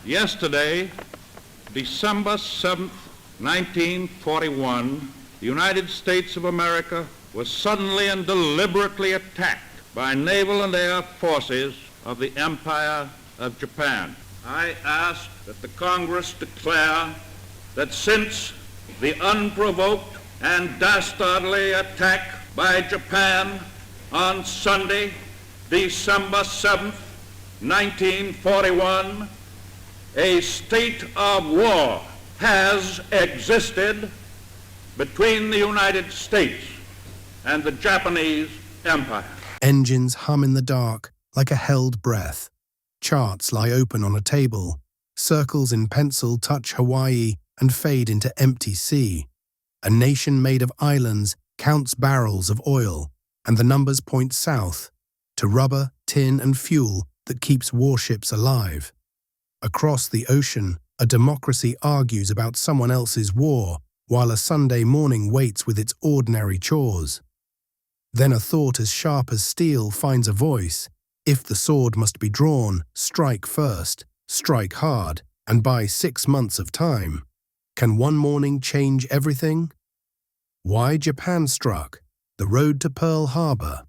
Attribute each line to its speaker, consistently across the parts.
Speaker 1: Yesterday, December 7th, 1941, the United States of America was suddenly and deliberately attacked by naval and air forces of the Empire of Japan. I ask that the Congress declare that since the unprovoked and dastardly attack by Japan on Sunday, December 7th, 1941, a state of war has existed between the United States and the Japanese Empire.
Speaker 2: Engines hum in the dark like a held breath. Charts lie open on a table. Circles in pencil touch Hawaii and fade into empty sea. A nation made of islands counts barrels of oil, and the numbers point south to rubber, tin, and fuel that keeps warships alive. Across the ocean, a democracy argues about someone else's war, while a Sunday morning waits with its ordinary chores. Then a thought as sharp as steel finds a voice. If the sword must be drawn, strike first, strike hard, and buy 6 months of time. Can one morning change everything? Why Japan struck? The road to Pearl Harbor.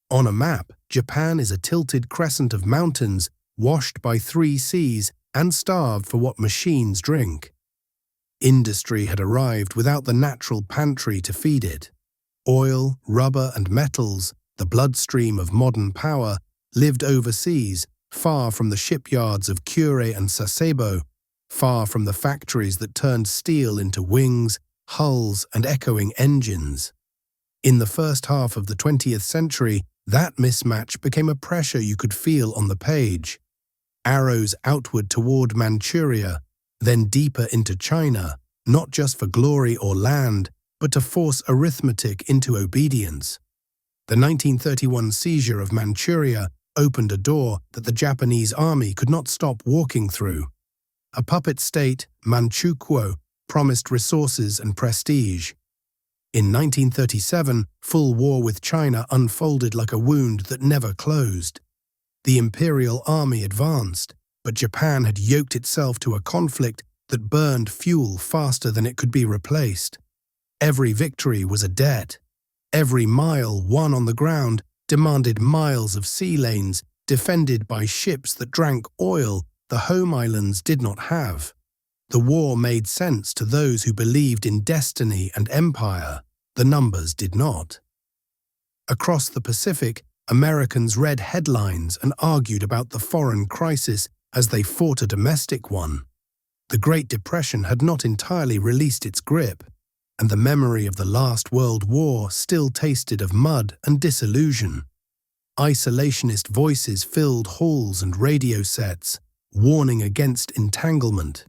Speaker 2: On a map, Japan is a tilted crescent of mountains washed by 3 seas and starved for what machines drink. Industry had arrived without the natural pantry to feed it. Oil, rubber, and metals, the bloodstream of modern power, lived overseas, far from the shipyards of Kure and Sasebo, far from the factories that turned steel into wings, hulls, and echoing engines. In the first half of the 20th century, that mismatch became a pressure you could feel on the page. Arrows outward toward Manchuria, then deeper into China, not just for glory or land, but to force arithmetic into obedience. The 1931 seizure of Manchuria opened a door that the Japanese army could not stop walking through. A puppet state, Manchukuo, promised resources and prestige. In 1937, full war with China unfolded like a wound that never closed. The imperial army advanced, but Japan had yoked itself to a conflict that burned fuel faster than it could be replaced. Every victory was a debt. Every mile won on the ground demanded miles of sea lanes defended by ships that drank oil the home islands did not have. The war made sense to those who believed in destiny and empire. The numbers did not. Across the Pacific, Americans read headlines and argued about the foreign crisis as they fought a domestic one. The Great Depression had not entirely released its grip, and the memory of the last World War still tasted of mud and disillusion. Isolationist voices filled halls and radio sets, warning against entanglement.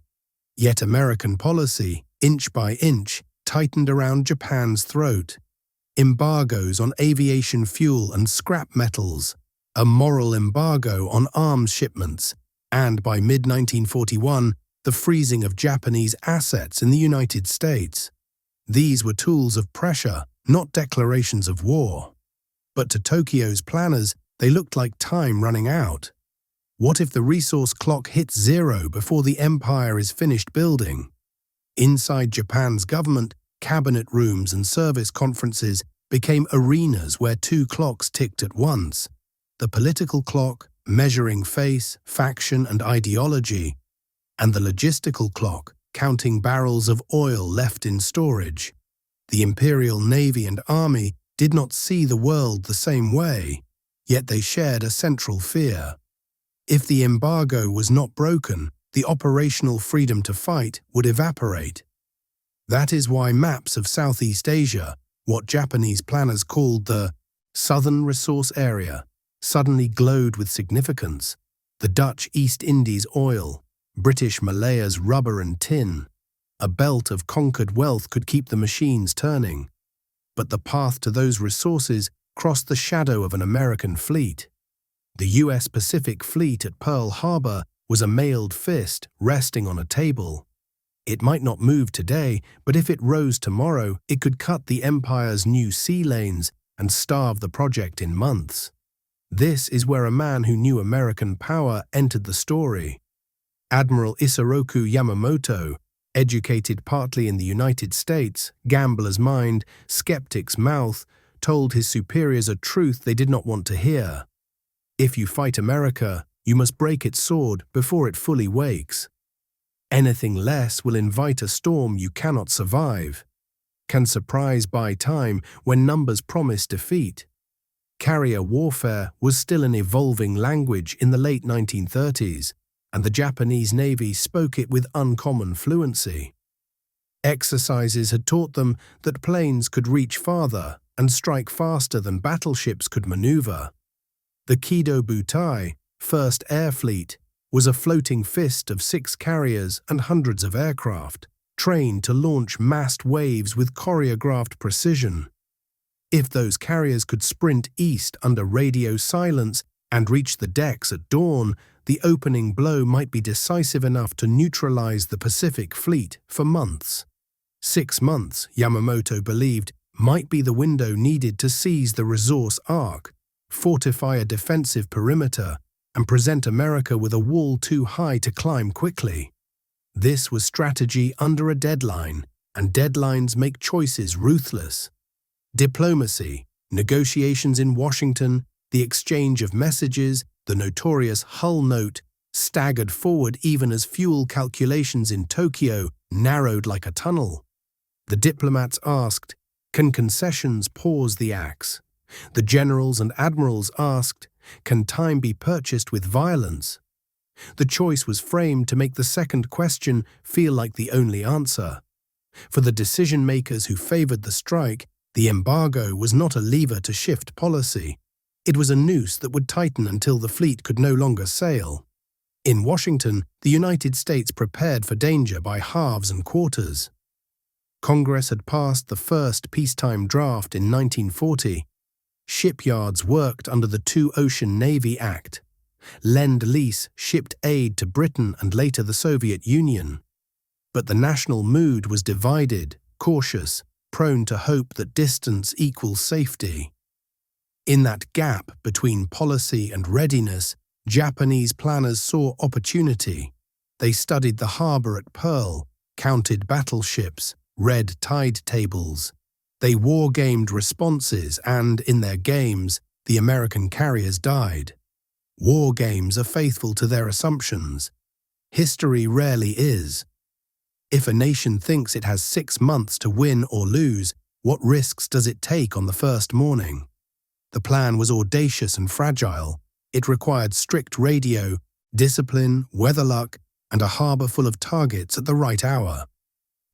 Speaker 2: Yet American policy, inch by inch, tightened around Japan's throat. Embargoes on aviation fuel and scrap metals, a moral embargo on arms shipments, and by mid-1941, the freezing of Japanese assets in the United States. These were tools of pressure, not declarations of war. But to Tokyo's planners, they looked like time running out. What if the resource clock hits zero before the empire is finished building? Inside Japan's government, cabinet rooms and service conferences became arenas where 2 clocks ticked at once. The political clock, measuring face, faction, and ideology, and the logistical clock, counting barrels of oil left in storage. The Imperial Navy and Army did not see the world the same way, yet they shared a central fear. If the embargo was not broken, the operational freedom to fight would evaporate. That is why maps of Southeast Asia, what Japanese planners called the Southern Resource Area, suddenly glowed with significance. The Dutch East Indies oil, British Malaya's rubber and tin. A belt of conquered wealth could keep the machines turning. But the path to those resources crossed the shadow of an American fleet. The U.S. Pacific Fleet at Pearl Harbor was a mailed fist resting on a table. It might not move today, but if it rose tomorrow, it could cut the empire's new sea lanes and starve the project in months. This is where a man who knew American power entered the story. Admiral Isoroku Yamamoto, educated partly in the United States, gambler's mind, skeptic's mouth, told his superiors a truth they did not want to hear. If you fight America, you must break its sword before it fully wakes. Anything less will invite a storm you cannot survive. Can surprise buy time when numbers promise defeat? Carrier warfare was still an evolving language in the late 1930s, and the Japanese Navy spoke it with uncommon fluency. Exercises had taught them that planes could reach farther and strike faster than battleships could maneuver. The Kido Butai, First Air Fleet, was a floating fist of 6 carriers and hundreds of aircraft, trained to launch massed waves with choreographed precision. If those carriers could sprint east under radio silence and reach the decks at dawn, the opening blow might be decisive enough to neutralize the Pacific Fleet for months. 6 months, Yamamoto believed, might be the window needed to seize the resource arc, fortify a defensive perimeter, and present America with a wall too high to climb quickly. This was strategy under a deadline, and deadlines make choices ruthless. Diplomacy, negotiations in Washington, the exchange of messages, the notorious Hull Note, staggered forward even as fuel calculations in Tokyo narrowed like a tunnel. The diplomats asked, can concessions pause the axe? The generals and admirals asked, can time be purchased with violence? The choice was framed to make the second question feel like the only answer. For the decision-makers who favored the strike, the embargo was not a lever to shift policy. It was a noose that would tighten until the fleet could no longer sail. In Washington, the United States prepared for danger by halves and quarters. Congress had passed the first peacetime draft in 1940. Shipyards worked under the Two-Ocean Navy Act. Lend-Lease shipped aid to Britain and later the Soviet Union. But the national mood was divided, cautious, prone to hope that distance equals safety. In that gap between policy and readiness, Japanese planners saw opportunity. They studied the harbor at Pearl, counted battleships, read tide tables. They war-gamed responses and, in their games, the American carriers died. War games are faithful to their assumptions. History rarely is. If a nation thinks it has 6 months to win or lose, what risks does it take on the first morning? The plan was audacious and fragile. It required strict radio, discipline, weather luck, and a harbor full of targets at the right hour.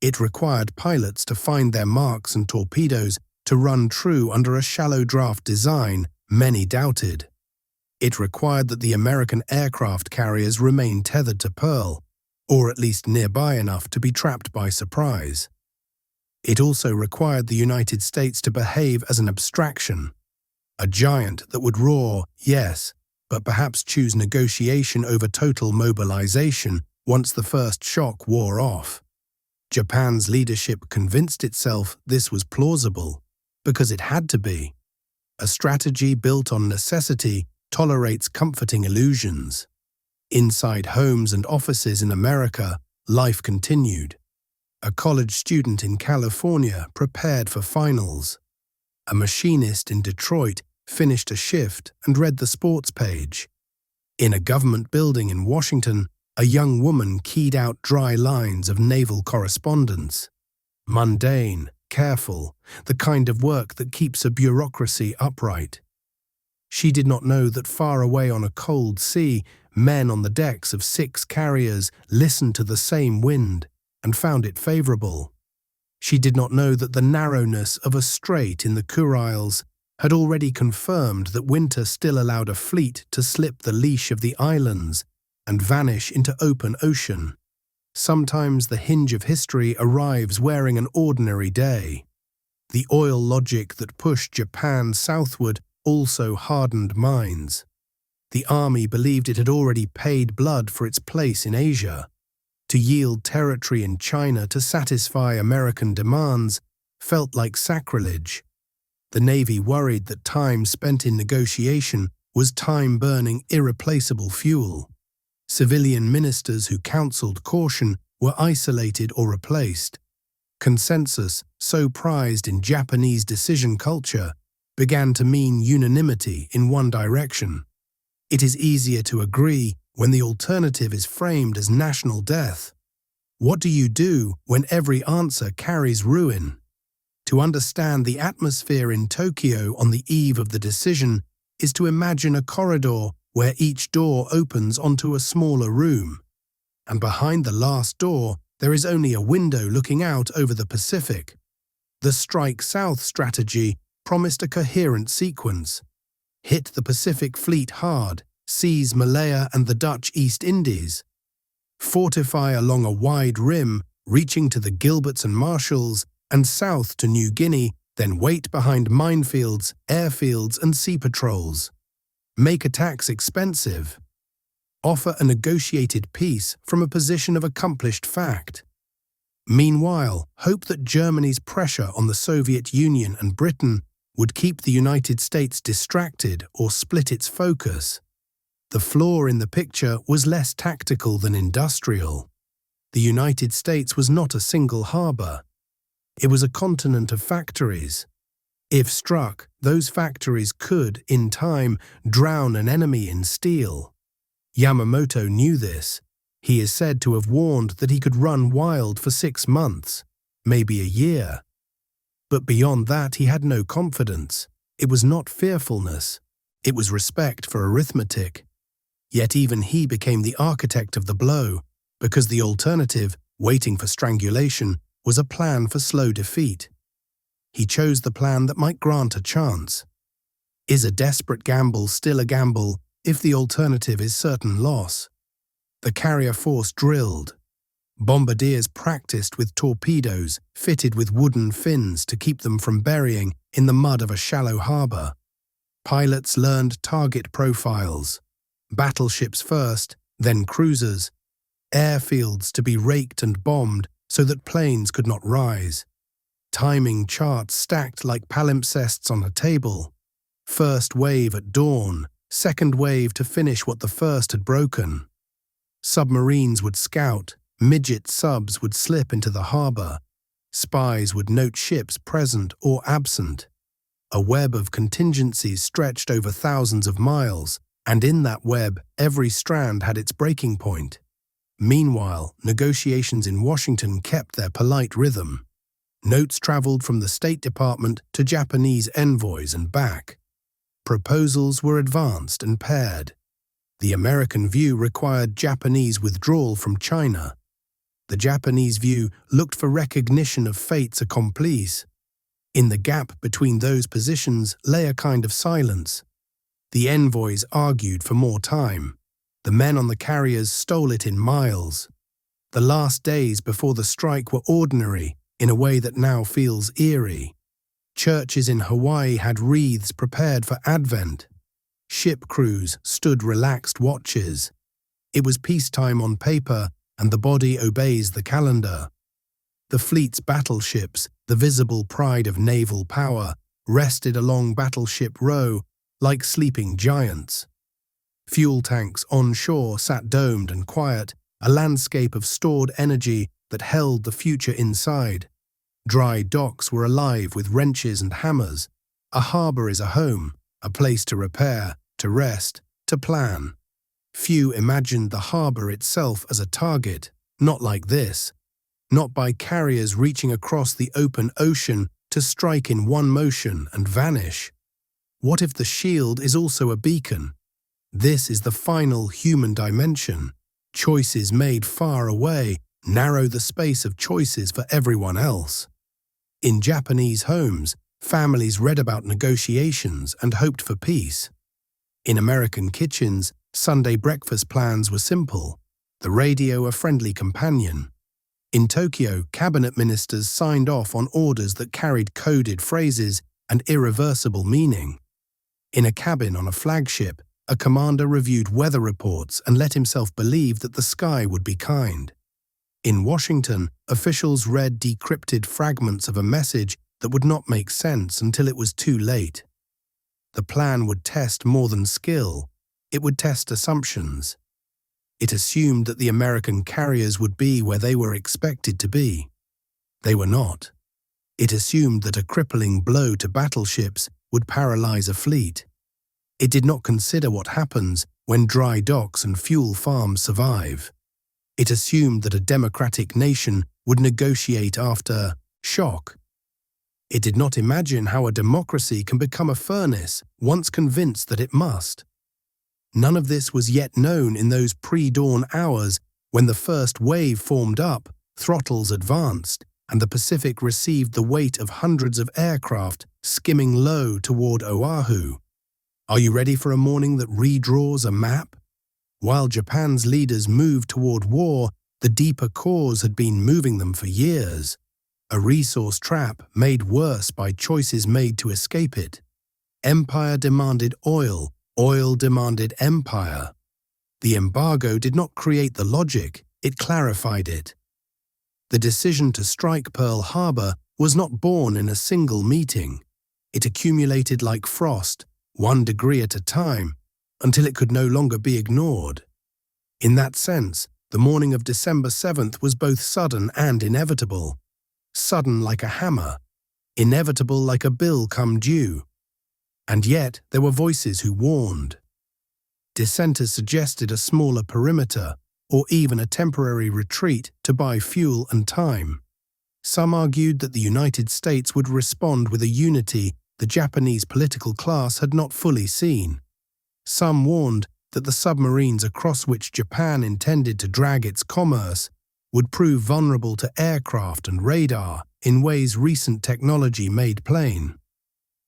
Speaker 2: It required pilots to find their marks and torpedoes to run true under a shallow draft design many doubted. It required that the American aircraft carriers remain tethered to Pearl, or at least nearby enough to be trapped by surprise. It also required the United States to behave as an abstraction, a giant that would roar, yes, but perhaps choose negotiation over total mobilization once the first shock wore off. Japan's leadership convinced itself this was plausible, because it had to be. A strategy built on necessity tolerates comforting illusions. Inside homes and offices in America, life continued. A college student in California prepared for finals. A machinist in Detroit finished a shift and read the sports page. In a government building in Washington, a young woman keyed out dry lines of naval correspondence. Mundane, careful, the kind of work that keeps a bureaucracy upright. She did not know that far away on a cold sea, men on the decks of 6 carriers listened to the same wind and found it favorable. She did not know that the narrowness of a strait in the Kuriles had already confirmed that winter still allowed a fleet to slip the leash of the islands and vanish into open ocean. Sometimes the hinge of history arrives wearing an ordinary day. The oil logic that pushed Japan southward also hardened minds. The army believed it had already paid blood for its place in Asia. To yield territory in China to satisfy American demands felt like sacrilege. The Navy worried that time spent in negotiation was time burning irreplaceable fuel. Civilian ministers who counseled caution were isolated or replaced. Consensus, so prized in Japanese decision culture, began to mean unanimity in one direction. It is easier to agree when the alternative is framed as national death. What do you do when every answer carries ruin? To understand the atmosphere in Tokyo on the eve of the decision is to imagine a corridor where each door opens onto a smaller room, and behind the last door there is only a window looking out over the Pacific. The Strike South strategy promised a coherent sequence. Hit the Pacific Fleet hard, seize Malaya and the Dutch East Indies. Fortify along a wide rim, reaching to the Gilberts and Marshalls, and south to New Guinea, then wait behind minefields, airfields and sea patrols. Make attacks expensive. Offer a negotiated peace from a position of accomplished fact. Meanwhile, hope that Germany's pressure on the Soviet Union and Britain would keep the United States distracted or split its focus. The flaw in the picture was less tactical than industrial. The United States was not a single harbor. It was a continent of factories. If struck, those factories could, in time, drown an enemy in steel. Yamamoto knew this. He is said to have warned that he could run wild for 6 months, maybe a year. But beyond that he had no confidence. It was not fearfulness. It was respect for arithmetic. Yet even he became the architect of the blow, because the alternative, waiting for strangulation, was a plan for slow defeat. He chose the plan that might grant a chance. Is a desperate gamble still a gamble if the alternative is certain loss? The carrier force drilled. Bombardiers practiced with torpedoes fitted with wooden fins to keep them from burying in the mud of a shallow harbor. Pilots learned target profiles. Battleships first, then cruisers. Airfields to be raked and bombed so that planes could not rise. Timing charts stacked like palimpsests on a table. First wave at dawn, second wave to finish what the first had broken. Submarines would scout, midget subs would slip into the harbor. Spies would note ships present or absent. A web of contingencies stretched over thousands of miles, and in that web every strand had its breaking point. Meanwhile, negotiations in Washington kept their polite rhythm. Notes traveled from the State Department to Japanese envoys and back. Proposals were advanced and paired. The American view required Japanese withdrawal from China. The Japanese view looked for recognition of fates accomplis. In the gap between those positions lay a kind of silence. The envoys argued for more time. The men on the carriers stole it in miles. The last days before the strike were ordinary in a way that now feels eerie. Churches in Hawaii had wreaths prepared for Advent. Ship crews stood relaxed watches. It was peacetime on paper, and the body obeys the calendar. The fleet's battleships, the visible pride of naval power, rested along Battleship Row like sleeping giants. Fuel tanks onshore sat domed and quiet, a landscape of stored energy that held the future inside. Dry docks were alive with wrenches and hammers. A harbor is a home, a place to repair, to rest, to plan. Few imagined the harbor itself as a target, not like this. Not by carriers reaching across the open ocean to strike in one motion and vanish. What if the shield is also a beacon? This is the final human dimension. Choices made far away narrow the space of choices for everyone else. In Japanese homes, families read about negotiations and hoped for peace. In American kitchens, Sunday breakfast plans were simple, the radio a friendly companion. In Tokyo, cabinet ministers signed off on orders that carried coded phrases and irreversible meaning. In a cabin on a flagship, a commander reviewed weather reports and let himself believe that the sky would be kind. In Washington, officials read decrypted fragments of a message that would not make sense until it was too late. The plan would test more than skill, it would test assumptions. It assumed that the American carriers would be where they were expected to be. They were not. It assumed that a crippling blow to battleships would paralyze a fleet. It did not consider what happens when dry docks and fuel farms survive. It assumed that a democratic nation would negotiate after shock. It did not imagine how a democracy can become a furnace once convinced that it must. None of this was yet known in those pre-dawn hours when the first wave formed up, throttles advanced, and the Pacific received the weight of hundreds of aircraft skimming low toward Oahu. Are you ready for a morning that redraws a map? While Japan's leaders moved toward war, the deeper cause had been moving them for years. A resource trap made worse by choices made to escape it. Empire demanded oil, oil demanded empire. The embargo did not create the logic, it clarified it. The decision to strike Pearl Harbor was not born in a single meeting. It accumulated like frost, 1 degree at a time, until it could no longer be ignored. In that sense, the morning of December 7th was both sudden and inevitable. Sudden like a hammer, inevitable like a bill come due. And yet there were voices who warned. Dissenters suggested a smaller perimeter, or even a temporary retreat to buy fuel and time. Some argued that the United States would respond with a unity the Japanese political class had not fully seen. Some warned that the submarines across which Japan intended to drag its commerce would prove vulnerable to aircraft and radar in ways recent technology made plain.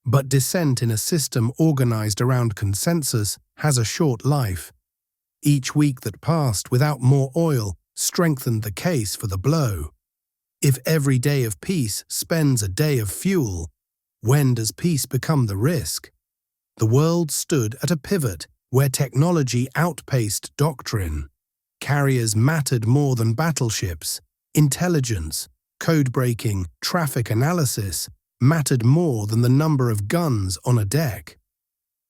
Speaker 2: But dissent in a system organized around consensus has a short life. Each week that passed without more oil strengthened the case for the blow. If every day of peace spends a day of fuel, when does peace become the risk? The world stood at a pivot where technology outpaced doctrine. Carriers mattered more than battleships. Intelligence, code-breaking, traffic analysis mattered more than the number of guns on a deck.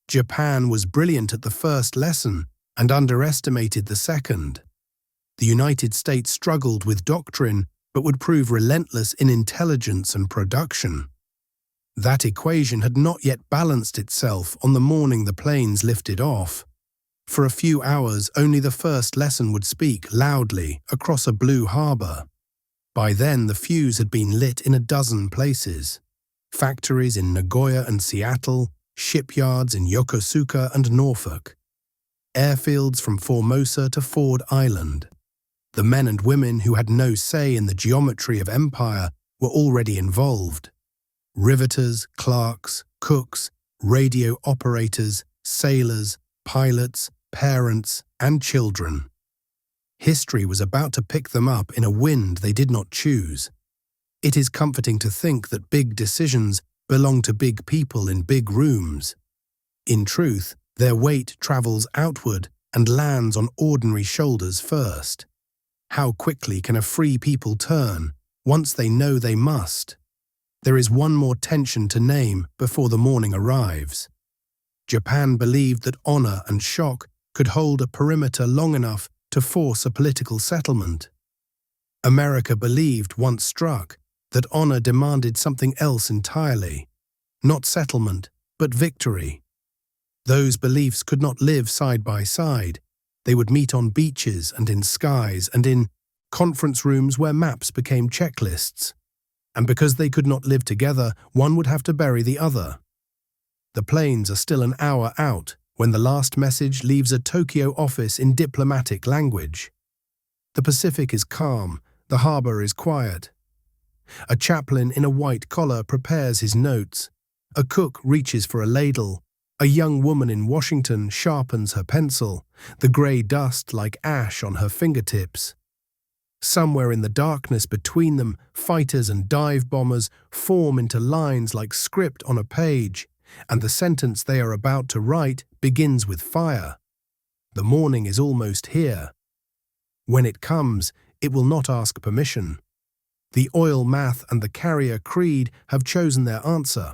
Speaker 2: Japan was brilliant at the first lesson and underestimated the second. The United States struggled with doctrine but would prove relentless in intelligence and production. That equation had not yet balanced itself on the morning the planes lifted off. For a few hours, only the first lesson would speak loudly across a blue harbor. By then, the fuse had been lit in a dozen places. Factories in Nagoya and Seattle, shipyards in Yokosuka and Norfolk. Airfields from Formosa to Ford Island. The men and women who had no say in the geometry of empire were already involved. Riveters, clerks, cooks, radio operators, sailors, pilots, parents, and children. History was about to pick them up in a wind they did not choose. It is comforting to think that big decisions belong to big people in big rooms. In truth, their weight travels outward and lands on ordinary shoulders first. How quickly can a free people turn once they know they must? There is one more tension to name before the morning arrives. Japan believed that honor and shock could hold a perimeter long enough to force a political settlement. America believed, once struck, that honor demanded something else entirely, not settlement, but victory. Those beliefs could not live side by side. They would meet on beaches and in skies and in conference rooms where maps became checklists. And because they could not live together, one would have to bury the other. The planes are still an hour out when the last message leaves a Tokyo office in diplomatic language. The Pacific is calm, the harbor is quiet. A chaplain in a white collar prepares his notes. A cook reaches for a ladle. A young woman in Washington sharpens her pencil, the grey dust like ash on her fingertips. Somewhere in the darkness between them, fighters and dive bombers form into lines like script on a page, and the sentence they are about to write begins with fire. The morning is almost here. When it comes, it will not ask permission. The oil math and the carrier creed have chosen their answer.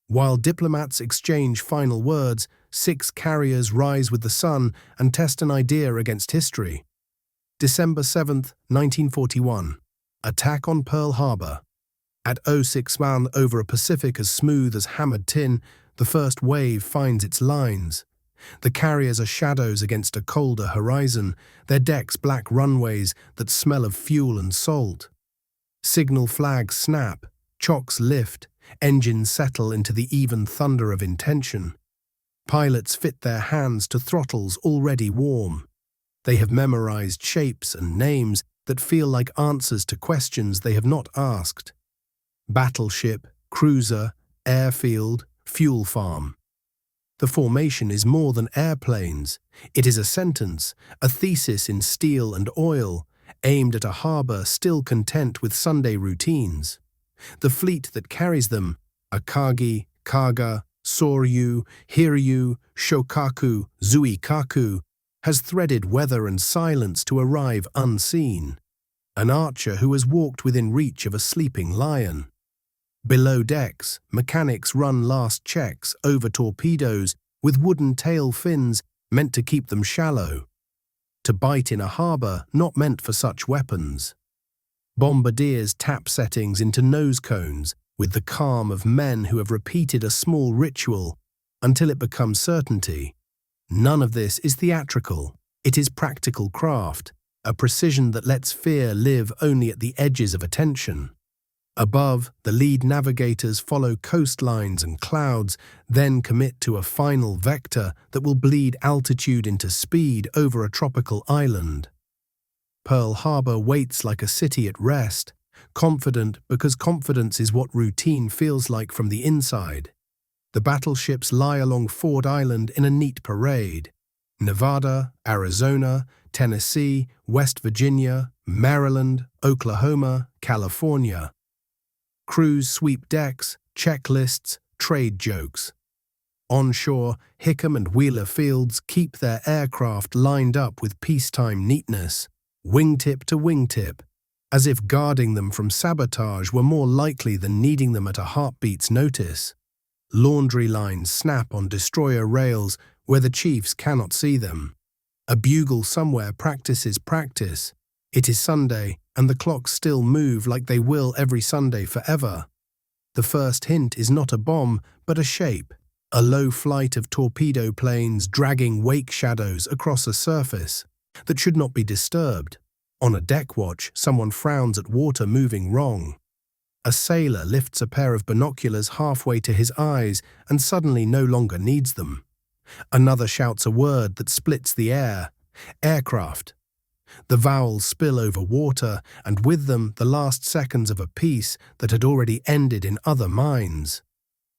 Speaker 2: While diplomats exchange final words, 6 carriers rise with the sun and test an idea against history. December 7, 1941. Attack on Pearl Harbor. At 06 man over a Pacific as smooth as hammered tin, the first wave finds its lines. The carriers are shadows against a colder horizon, their decks black runways that smell of fuel and salt. Signal flags snap, chocks lift, engines settle into the even thunder of intention. Pilots fit their hands to throttles already warm. They have memorized shapes and names that feel like answers to questions they have not asked. Battleship, cruiser, airfield, fuel farm. The formation is more than airplanes. It is a sentence, a thesis in steel and oil, aimed at a harbor still content with Sunday routines. The fleet that carries them, Akagi, Kaga, Soryu, Hiryu, Shokaku, Zuikaku, has threaded weather and silence to arrive unseen. An archer who has walked within reach of a sleeping lion. Below decks, mechanics run last checks over torpedoes with wooden tail fins meant to keep them shallow. To bite in a harbor not meant for such weapons. Bombardiers tap settings into nose cones with the calm of men who have repeated a small ritual until it becomes certainty. None of this is theatrical. It is practical craft, a precision that lets fear live only at the edges of attention. Above, the lead navigators follow coastlines and clouds, then commit to a final vector that will bleed altitude into speed over a tropical island. Pearl Harbor waits like a city at rest, confident because confidence is what routine feels like from the inside. The battleships lie along Ford Island in a neat parade. Nevada, Arizona, Tennessee, West Virginia, Maryland, Oklahoma, California. Crews sweep decks, checklists, trade jokes. Onshore, Hickam and Wheeler fields keep their aircraft lined up with peacetime neatness, wingtip to wingtip, as if guarding them from sabotage were more likely than needing them at a heartbeat's notice. Laundry lines snap on destroyer rails where the chiefs cannot see them. A bugle somewhere practices practice. It is Sunday, and the clocks still move like they will every Sunday forever. The first hint is not a bomb, but a shape, a low flight of torpedo planes dragging wake shadows across a surface that should not be disturbed. On a deck watch, someone frowns at water moving wrong. A sailor lifts a pair of binoculars halfway to his eyes and suddenly no longer needs them. Another shouts a word that splits the air. Aircraft. The vowels spill over water, and with them the last seconds of a piece that had already ended in other minds.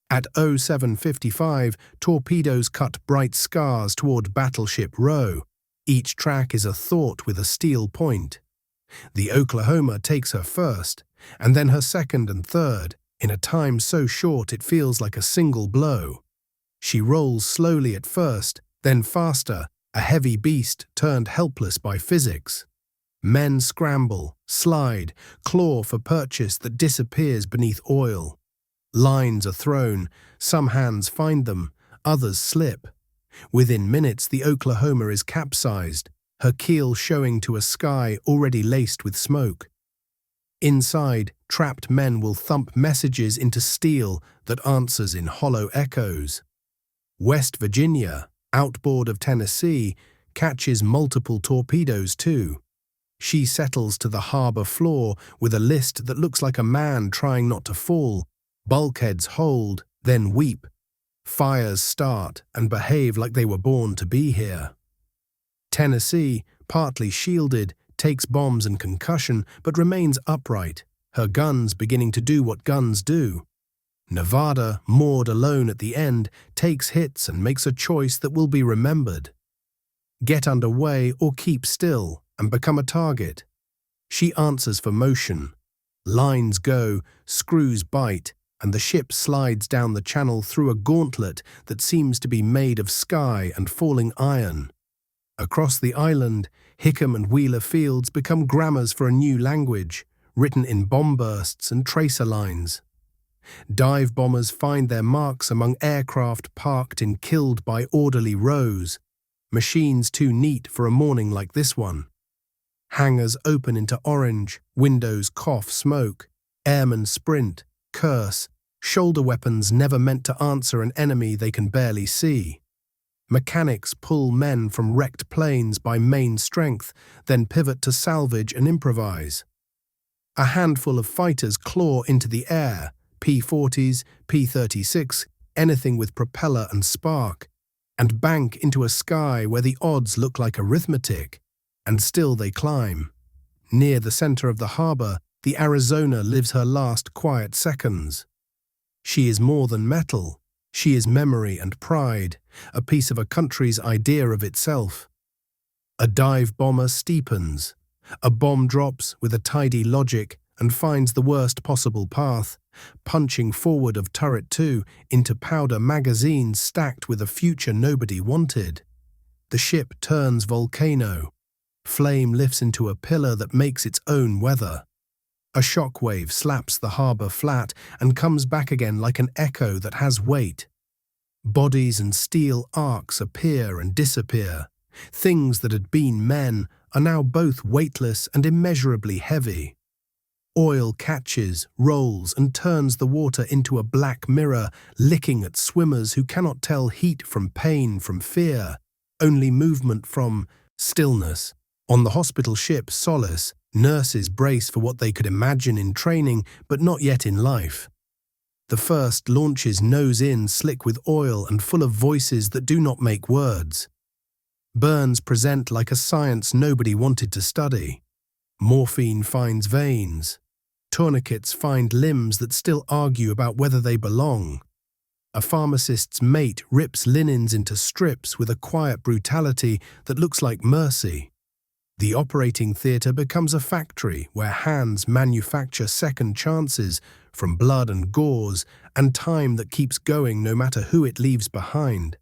Speaker 2: At 07:55, torpedoes cut bright scars toward Battleship Row. Each track is a thought with a steel point. The Oklahoma takes her first, and then her second and third, in a time so short it feels like a single blow. She rolls slowly at first, then faster, a heavy beast turned helpless by physics. Men scramble, slide, claw for purchase that disappears beneath oil. Lines are thrown, some hands find them, others slip. Within minutes the Oklahoma is capsized, her keel showing to a sky already laced with smoke. Inside, trapped men will thump messages into steel that answers in hollow echoes. West Virginia, outboard of Tennessee, catches multiple torpedoes too. She settles to the harbor floor with a list that looks like a man trying not to fall. Bulkheads hold, then weep. Fires start and behave like they were born to be here. Tennessee, partly shielded, takes bombs and concussion but remains upright, her guns beginning to do what guns do. Nevada, moored alone at the end, takes hits and makes a choice that will be remembered. Get underway or keep still and become a target. She answers for motion. Lines go, screws bite, and the ship slides down the channel through a gauntlet that seems to be made of sky and falling iron. Across the island, Hickam and Wheeler fields become grammars for a new language, written in bomb bursts and tracer lines. Dive bombers find their marks among aircraft parked in killed-by-orderly rows, machines too neat for a morning like this one. Hangars open into orange, windows cough smoke, airmen sprint, curse, shoulder weapons never meant to answer an enemy they can barely see. Mechanics pull men from wrecked planes by main strength, then pivot to salvage and improvise. A handful of fighters claw into the air, P-40s, P-36, anything with propeller and spark, and bank into a sky where the odds look like arithmetic, and still they climb. Near the center of the harbor, the Arizona lives her last quiet seconds. She is more than metal. She is memory and pride, a piece of a country's idea of itself. A dive bomber steepens. A bomb drops with a tidy logic and finds the worst possible path, punching forward of turret 2 into powder magazines stacked with a future nobody wanted. The ship turns volcano. Flame lifts into a pillar that makes its own weather. A shockwave slaps the harbor flat and comes back again like an echo that has weight. Bodies and steel arcs appear and disappear. Things that had been men are now both weightless and immeasurably heavy. Oil catches, rolls, and turns the water into a black mirror, licking at swimmers who cannot tell heat from pain from fear, only movement from stillness. On the hospital ship Solace, nurses brace for what they could imagine in training, but not yet in life. The first launches nose in, slick with oil and full of voices that do not make words. Burns present like a science nobody wanted to study. Morphine finds veins. Tourniquets find limbs that still argue about whether they belong. A pharmacist's mate rips linens into strips with a quiet brutality that looks like mercy. The operating theatre becomes a factory where hands manufacture second chances from blood and gauze and time that keeps going no matter who it leaves behind.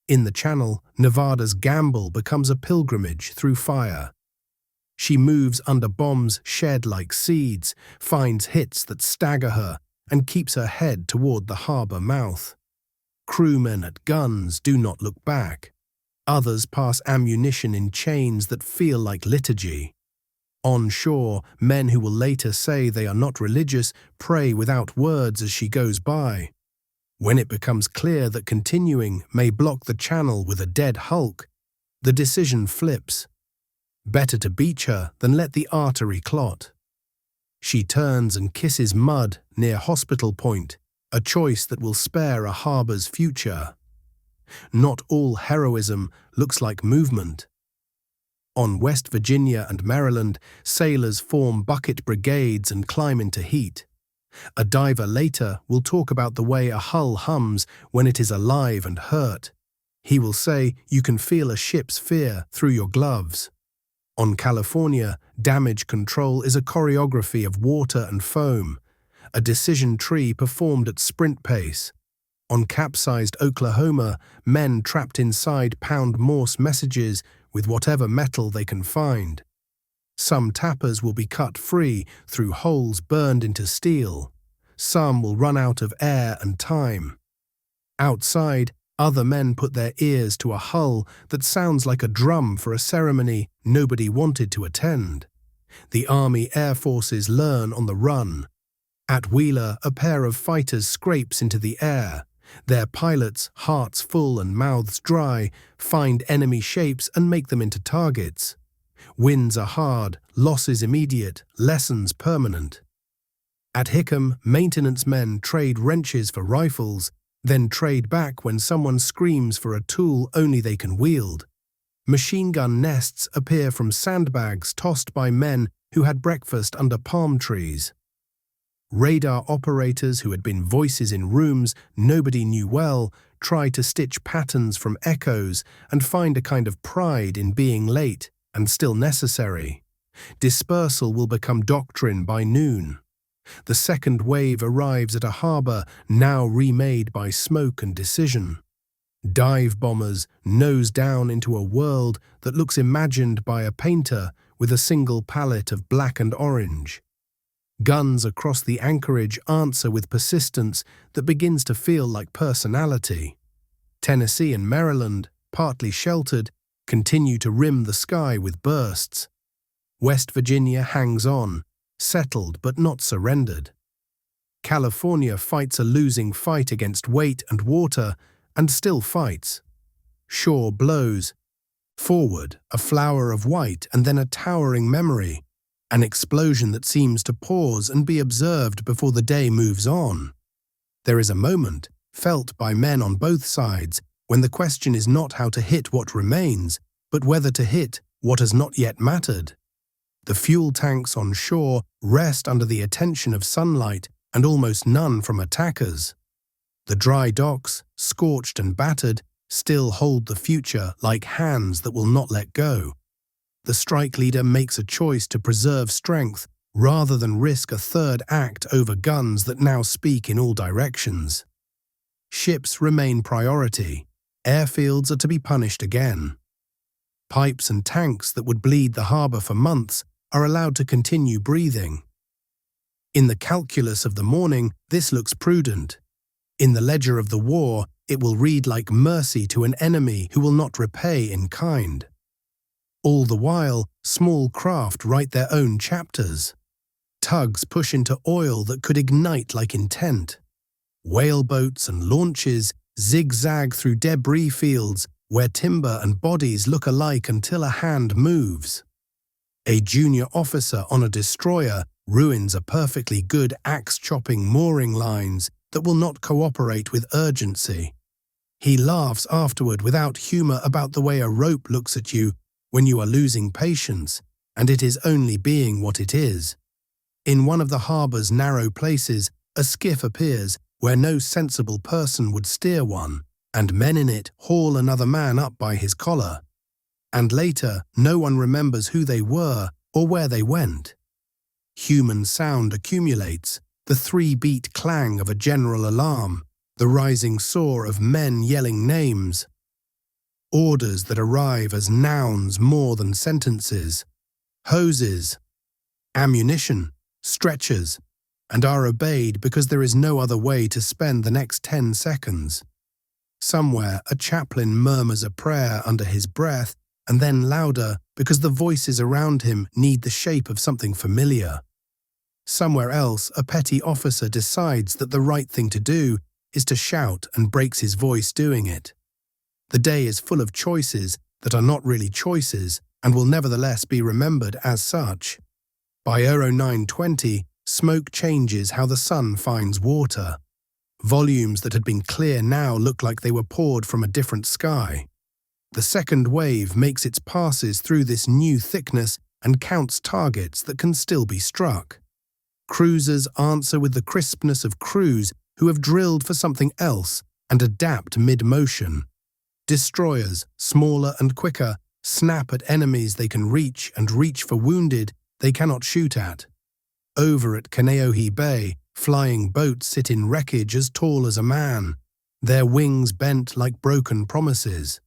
Speaker 2: In the Channel, Nevada's gamble becomes a pilgrimage through fire. She moves under bombs shed like seeds, finds hits that stagger her, and keeps her head toward the harbor mouth. Crewmen at guns do not look back. Others pass ammunition in chains that feel like liturgy. On shore, men who will later say they are not religious pray without words as she goes by. When it becomes clear that continuing may block the channel with a dead hulk, the decision flips. Better to beach her than let the artery clot. She turns and kisses mud near Hospital Point, a choice that will spare a harbor's future. Not all heroism looks like movement. On West Virginia and Maryland, sailors form bucket brigades and climb into heat. A diver later will talk about the way a hull hums when it is alive and hurt. He will say you can feel a ship's fear through your gloves. On California, damage control is a choreography of water and foam, a decision tree performed at sprint pace. On capsized Oklahoma, men trapped inside pound Morse messages with whatever metal they can find. Some tappers will be cut free through holes burned into steel. Some will run out of air and time. Outside, other men put their ears to a hull that sounds like a drum for a ceremony nobody wanted to attend. The Army Air Forces learn on the run. At Wheeler, a pair of fighters scrapes into the air. Their pilots, hearts full and mouths dry, find enemy shapes and make them into targets. Wins are hard, losses immediate, lessons permanent. At Hickam, maintenance men trade wrenches for rifles, then trade back when someone screams for a tool only they can wield. Machine gun nests appear from sandbags tossed by men who had breakfast under palm trees. Radar operators who had been voices in rooms nobody knew well try to stitch patterns from echoes and find a kind of pride in being late and still necessary. Dispersal will become doctrine by noon. The second wave arrives at a harbor now remade by smoke and decision. Dive bombers nose down into a world that looks imagined by a painter with a single palette of black and orange. Guns across the anchorage answer with persistence that begins to feel like personality. Tennessee and Maryland, partly sheltered, continue to rim the sky with bursts. West Virginia hangs on, settled but not surrendered. California fights a losing fight against weight and water, and still fights. Shore blows. Forward, a flower of white and then a towering memory, an explosion that seems to pause and be observed before the day moves on. There is a moment, felt by men on both sides, when the question is not how to hit what remains, but whether to hit what has not yet mattered. The fuel tanks on shore rest under the attention of sunlight and almost none from attackers. The dry docks, scorched and battered, still hold the future like hands that will not let go. The strike leader makes a choice to preserve strength rather than risk a third act over guns that now speak in all directions. Ships remain priority. Airfields are to be punished again. Pipes and tanks that would bleed the harbour for months are allowed to continue breathing. In the calculus of the morning, this looks prudent. In the ledger of the war, it will read like mercy to an enemy who will not repay in kind. All the while, small craft write their own chapters. Tugs push into oil that could ignite like intent. Whaleboats and launches zigzag through debris fields where timber and bodies look alike until a hand moves. A junior officer on a destroyer ruins a perfectly good axe-chopping mooring lines that will not cooperate with urgency. He laughs afterward without humour about the way a rope looks at you when you are losing patience, and it is only being what it is. In one of the harbour's narrow places, a skiff appears where no sensible person would steer one, and men in it haul another man up by his collar. And later, no one remembers who they were or where they went. Human sound accumulates, the three-beat clang of a general alarm, the rising soar of men yelling names. Orders that arrive as nouns more than sentences. Hoses, ammunition, stretchers, and are obeyed because there is no other way to spend the next 10 seconds. Somewhere, a chaplain murmurs a prayer under his breath, and then louder because the voices around him need the shape of something familiar. Somewhere else, a petty officer decides that the right thing to do is to shout and breaks his voice doing it. The day is full of choices that are not really choices and will nevertheless be remembered as such. By 0920, smoke changes how the sun finds water. Volumes that had been clear now look like they were poured from a different sky. The second wave makes its passes through this new thickness and counts targets that can still be struck. Cruisers answer with the crispness of crews who have drilled for something else and adapt mid-motion. Destroyers, smaller and quicker, snap at enemies they can reach and reach for wounded they cannot shoot at. Over at Kaneohe Bay, flying boats sit in wreckage as tall as a man, their wings bent like broken promises.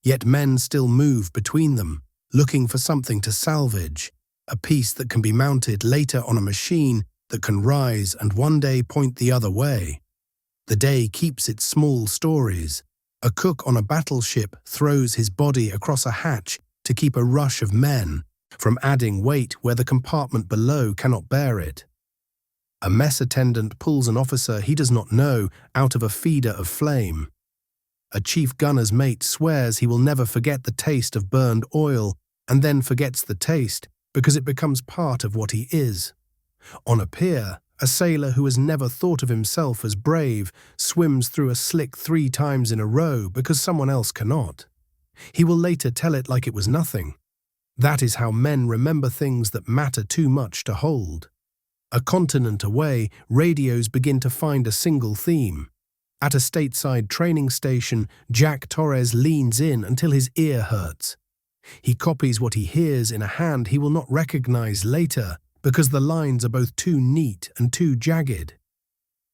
Speaker 2: Yet men still move between them, looking for something to salvage, a piece that can be mounted later on a machine that can rise and one day point the other way. The day keeps its small stories. A cook on a battleship throws his body across a hatch to keep a rush of men from adding weight where the compartment below cannot bear it. A mess attendant pulls an officer he does not know out of a feeder of flame. A chief gunner's mate swears he will never forget the taste of burned oil and then forgets the taste because it becomes part of what he is. On a pier, a sailor who has never thought of himself as brave swims through a slick 3 times in a row because someone else cannot. He will later tell it like it was nothing. That is how men remember things that matter too much to hold. A continent away, radios begin to find a single theme. At a stateside training station, Jack Torres leans in until his ear hurts. He copies what he hears in a hand he will not recognize later because the lines are both too neat and too jagged.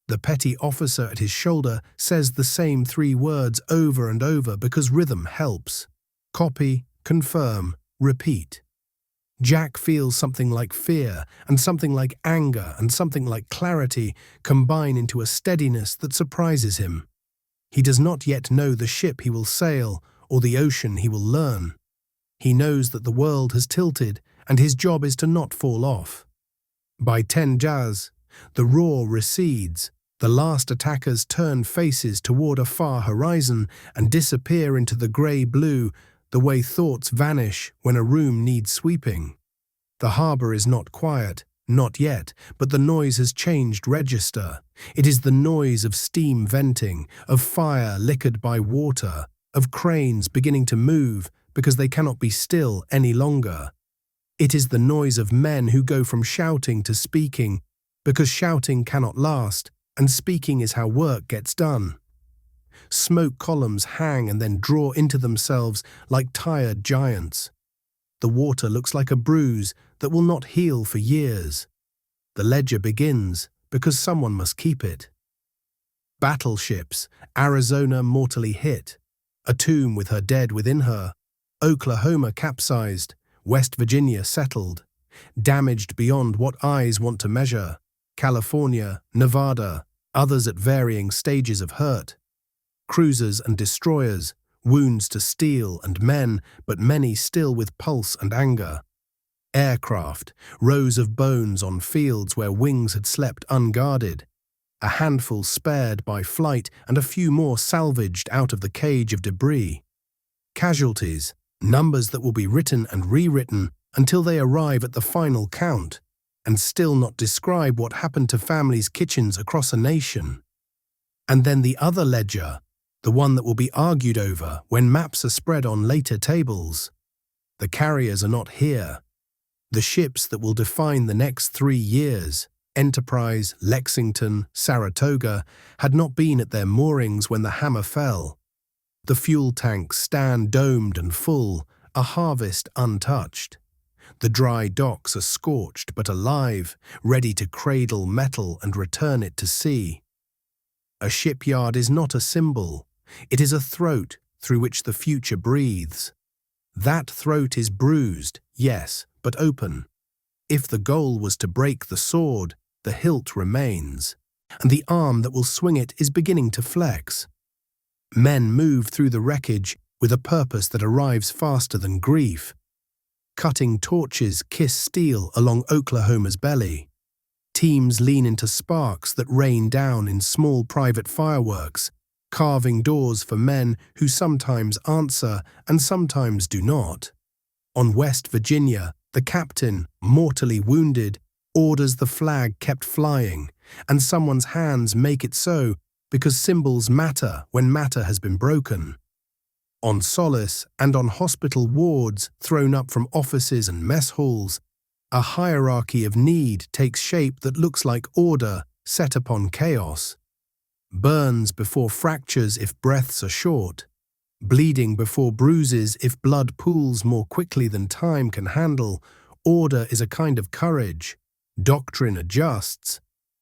Speaker 2: The petty officer at his shoulder says the same 3 words over and over because rhythm helps. Copy, confirm, repeat. Jack feels something like fear and something like anger and something like clarity combine into a steadiness that surprises him. He does not yet know the ship he will sail or the ocean he will learn. He knows that the world has tilted and his job is to not fall off. By 10 jazz, the roar recedes, the last attackers turn faces toward a far horizon and disappear into the grey-blue, the way thoughts vanish when a room needs sweeping. The harbour is not quiet, not yet, but the noise has changed register. It is the noise of steam venting, of fire liquored by water, of cranes beginning to move because they cannot be still any longer. It is the noise of men who go from shouting to speaking, because shouting cannot last, and speaking is how work gets done. Smoke columns hang and then draw into themselves like tired giants. The water looks like a bruise that will not heal for years. The ledger begins because someone must keep it. Battleships, Arizona mortally hit, a tomb with her dead within her, Oklahoma capsized, West Virginia settled, damaged beyond what eyes want to measure, California, Nevada, others at varying stages of hurt, cruisers and destroyers, wounds to steel and men, but many still with pulse and anger. Aircraft, rows of bones on fields where wings had slept unguarded, a handful spared by flight and a few more salvaged out of the cage of debris. Casualties, numbers that will be written and rewritten until they arrive at the final count, and still not describe what happened to families' kitchens across a nation. And then the other ledger, the one that will be argued over when maps are spread on later tables. The carriers are not here. The ships that will define the next 3 years, Enterprise, Lexington, Saratoga, had not been at their moorings when the hammer fell. The fuel tanks stand domed and full, a harvest untouched. The dry docks are scorched but alive, ready to cradle metal and return it to sea. A shipyard is not a symbol. It is a throat through which the future breathes. That throat is bruised, yes, but open. If the goal was to break the sword, the hilt remains, and the arm that will swing it is beginning to flex. Men move through the wreckage with a purpose that arrives faster than grief. Cutting torches kiss steel along Oklahoma's belly. Teams lean into sparks that rain down in small private fireworks, carving doors for men who sometimes answer and sometimes do not. On West Virginia, the captain, mortally wounded, orders the flag kept flying, and someone's hands make it so because symbols matter when matter has been broken. On Solace and on hospital wards thrown up from offices and mess halls, a hierarchy of need takes shape that looks like order set upon chaos. Burns before fractures if breaths are short, bleeding before bruises if blood pools more quickly than time can handle. Order is a kind of courage. Doctrine adjusts.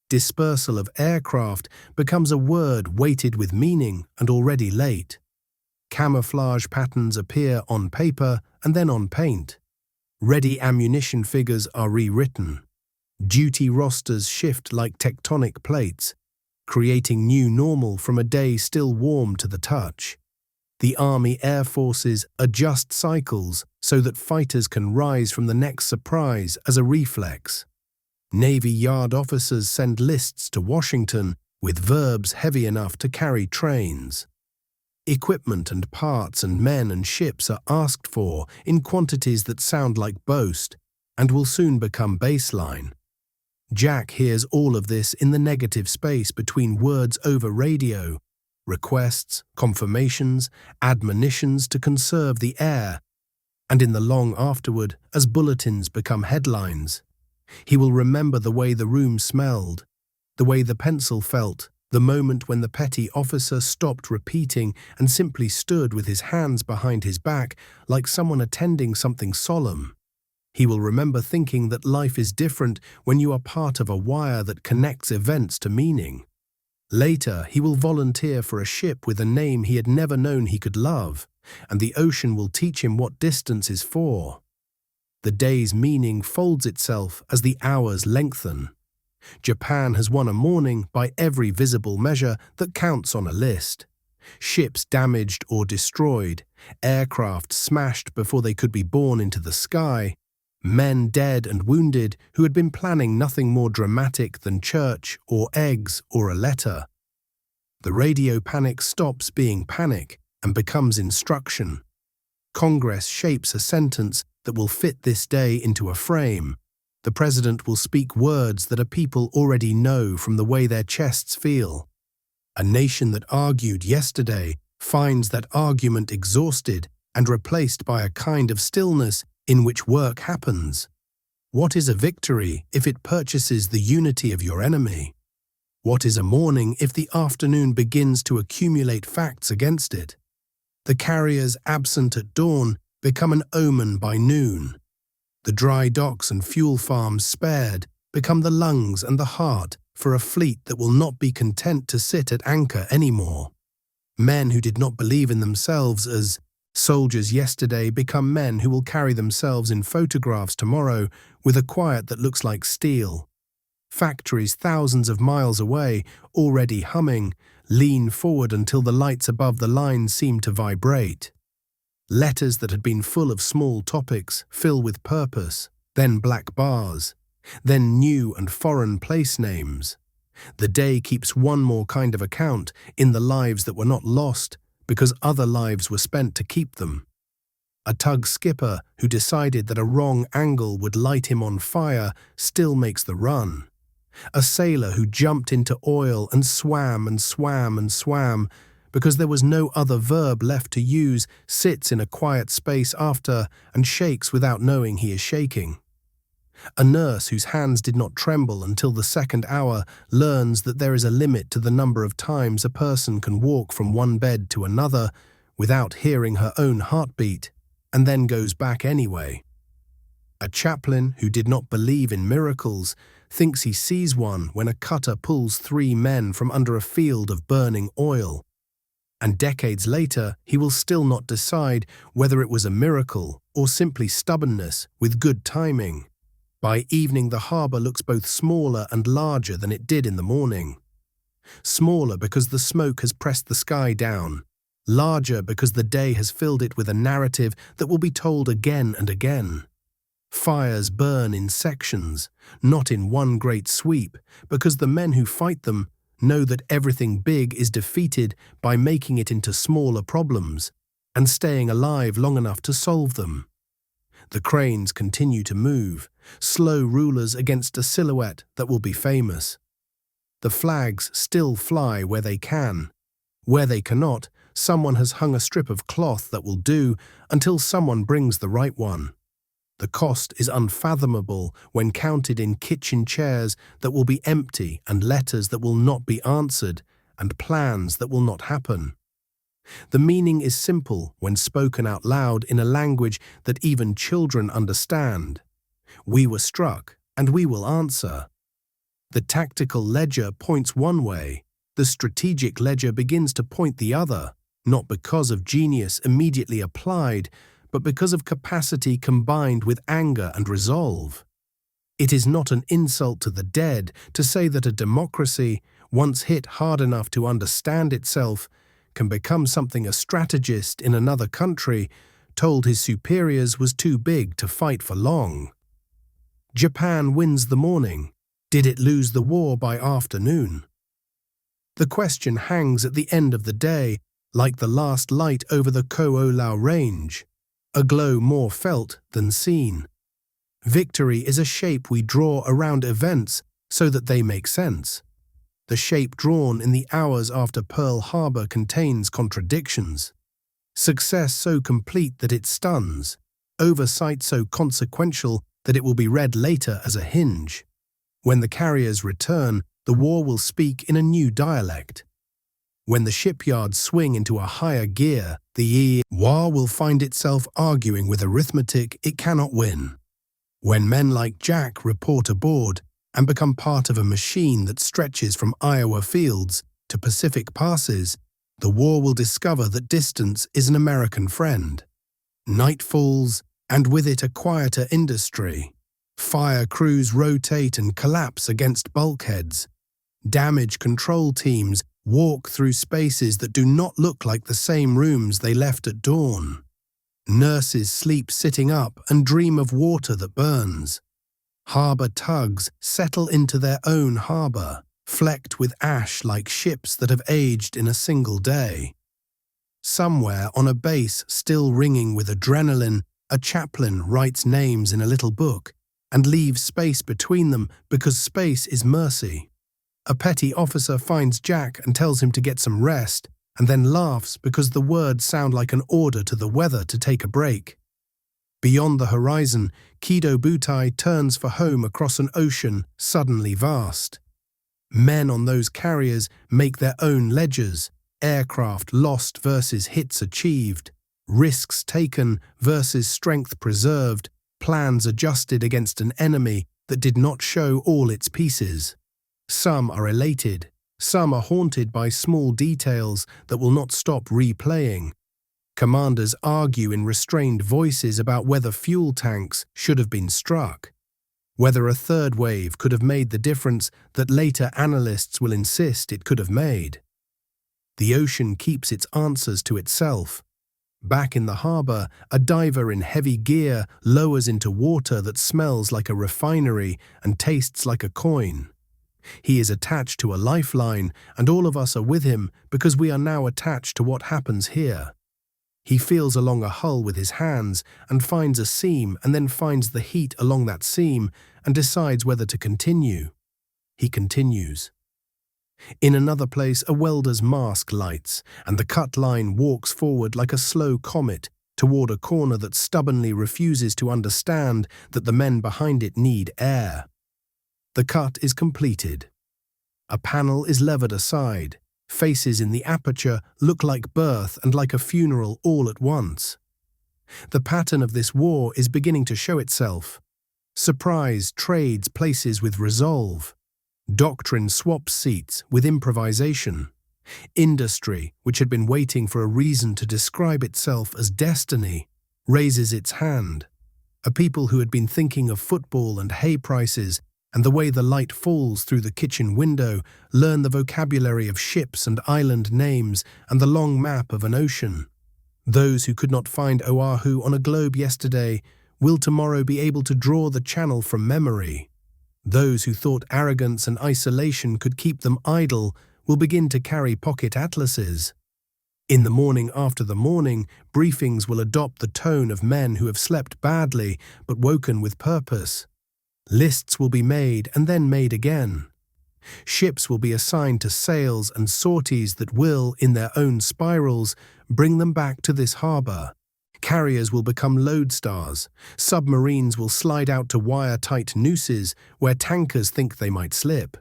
Speaker 2: Dispersal of aircraft becomes a word weighted with meaning and already late. Camouflage patterns appear on paper and then on paint. Ready ammunition figures are rewritten. Duty rosters shift like tectonic plates, creating new normal from a day still warm to the touch. The Army Air Forces adjust cycles so that fighters can rise from the next surprise as a reflex. Navy Yard officers send lists to Washington with verbs heavy enough to carry trains. Equipment and parts and men and ships are asked for in quantities that sound like boast and will soon become baseline. Jack hears all of this in the negative space between words over radio, requests, confirmations, admonitions to conserve the air, and in the long afterward as bulletins become headlines. He will remember the way the room smelled, the way the pencil felt, the moment when the petty officer stopped repeating and simply stood with his hands behind his back like someone attending something solemn. He will remember thinking that life is different when you are part of a wire that connects events to meaning. Later, he will volunteer for a ship with a name he had never known he could love, and the ocean will teach him what distance is for. The day's meaning folds itself as the hours lengthen. Japan has won a morning by every visible measure that counts on a list. Ships damaged or destroyed, aircraft smashed before they could be born into the sky, men dead and wounded who had been planning nothing more dramatic than church or eggs or a letter. The radio panic stops being panic and becomes instruction. Congress shapes a sentence that will fit this day into a frame. The president will speak words that a people already know from the way their chests feel. A nation that argued yesterday finds that argument exhausted and replaced by a kind of stillness in which work happens. What is a victory if it purchases the unity of your enemy? What is a morning if the afternoon begins to accumulate facts against it? The carriers absent at dawn become an omen by noon. The dry docks and fuel farms spared become the lungs and the heart for a fleet that will not be content to sit at anchor anymore. Men who did not believe in themselves as soldiers yesterday become men who will carry themselves in photographs tomorrow with a quiet that looks like steel. Factories thousands of miles away, already humming, lean forward until the lights above the line seem to vibrate. Letters that had been full of small topics fill with purpose, then black bars, then new and foreign place names. The day keeps one more kind of account in the lives that were not lost because other lives were spent to keep them. A tug skipper who decided that a wrong angle would light him on fire still makes the run. A sailor who jumped into oil and swam and swam and swam because there was no other verb left to use sits in a quiet space after and shakes without knowing he is shaking. A nurse whose hands did not tremble until the second hour learns that there is a limit to the number of times a person can walk from one bed to another without hearing her own heartbeat, and then goes back anyway. A chaplain who did not believe in miracles thinks he sees one when a cutter pulls 3 men from under a field of burning oil. And decades later, he will still not decide whether it was a miracle or simply stubbornness with good timing. By evening, the harbour looks both smaller and larger than it did in the morning. Smaller because the smoke has pressed the sky down. Larger because the day has filled it with a narrative that will be told again and again. Fires burn in sections, not in one great sweep, because the men who fight them know that everything big is defeated by making it into smaller problems and staying alive long enough to solve them. The cranes continue to move, slow rulers against a silhouette that will be famous. The flags still fly where they can. Where they cannot, someone has hung a strip of cloth that will do until someone brings the right one. The cost is unfathomable when counted in kitchen chairs that will be empty and letters that will not be answered and plans that will not happen. The meaning is simple when spoken out loud in a language that even children understand. We were struck, and we will answer. The tactical ledger points one way. The strategic ledger begins to point the other, not because of genius immediately applied, but because of capacity combined with anger and resolve. It is not an insult to the dead to say that a democracy, once hit hard enough to understand itself, can become something a strategist in another country told his superiors was too big to fight for long. Japan wins the morning. Did it lose the war by afternoon? The question hangs at the end of the day, like the last light over the Ko'olau range, a glow more felt than seen. Victory is a shape we draw around events so that they make sense. The shape drawn in the hours after Pearl Harbor contains contradictions. Success so complete that it stuns, oversight so consequential that it will be read later as a hinge. When the carriers return, the war will speak in a new dialect. When the shipyards swing into a higher gear, the war will find itself arguing with arithmetic it cannot win. When men like Jack report aboard and become part of a machine that stretches from Iowa fields to Pacific passes, the war will discover that distance is an American friend. Night falls and with it a quieter industry. Fire crews rotate and collapse against bulkheads. Damage control teams walk through spaces that do not look like the same rooms they left at dawn. Nurses sleep sitting up and dream of water that burns. Harbour tugs settle into their own harbour, flecked with ash like ships that have aged in a single day. Somewhere on a base still ringing with adrenaline, a chaplain writes names in a little book and leaves space between them because space is mercy. A petty officer finds Jack and tells him to get some rest, and then laughs because the words sound like an order to the weather to take a break. Beyond the horizon, Kido Butai turns for home across an ocean suddenly vast. Men on those carriers make their own ledgers, aircraft lost versus hits achieved, risks taken versus strength preserved, plans adjusted against an enemy that did not show all its pieces. Some are elated, some are haunted by small details that will not stop replaying. Commanders argue in restrained voices about whether fuel tanks should have been struck, whether a third wave could have made the difference that later analysts will insist it could have made. The ocean keeps its answers to itself. Back in the harbour, a diver in heavy gear lowers into water that smells like a refinery and tastes like a coin. He is attached to a lifeline, and all of us are with him because we are now attached to what happens here. He feels along a hull with his hands and finds a seam and then finds the heat along that seam and decides whether to continue. He continues. In another place, a welder's mask lights, and the cut line walks forward like a slow comet toward a corner that stubbornly refuses to understand that the men behind it need air. The cut is completed. A panel is levered aside. Faces in the aperture look like birth and like a funeral all at once. The pattern of this war is beginning to show itself. Surprise trades places with resolve. Doctrine swaps seats with improvisation. Industry, which had been waiting for a reason to describe itself as destiny, raises its hand. A people who had been thinking of football and hay prices and the way the light falls through the kitchen window learn the vocabulary of ships and island names and the long map of an ocean. Those who could not find Oahu on a globe yesterday will tomorrow be able to draw the channel from memory. Those who thought arrogance and isolation could keep them idle will begin to carry pocket atlases. In the morning after the morning, briefings will adopt the tone of men who have slept badly but woken with purpose. Lists will be made and then made again. Ships will be assigned to sails and sorties that will, in their own spirals, bring them back to this harbour. Carriers will become lodestars. Submarines will slide out to wire-tight nooses where tankers think they might slip.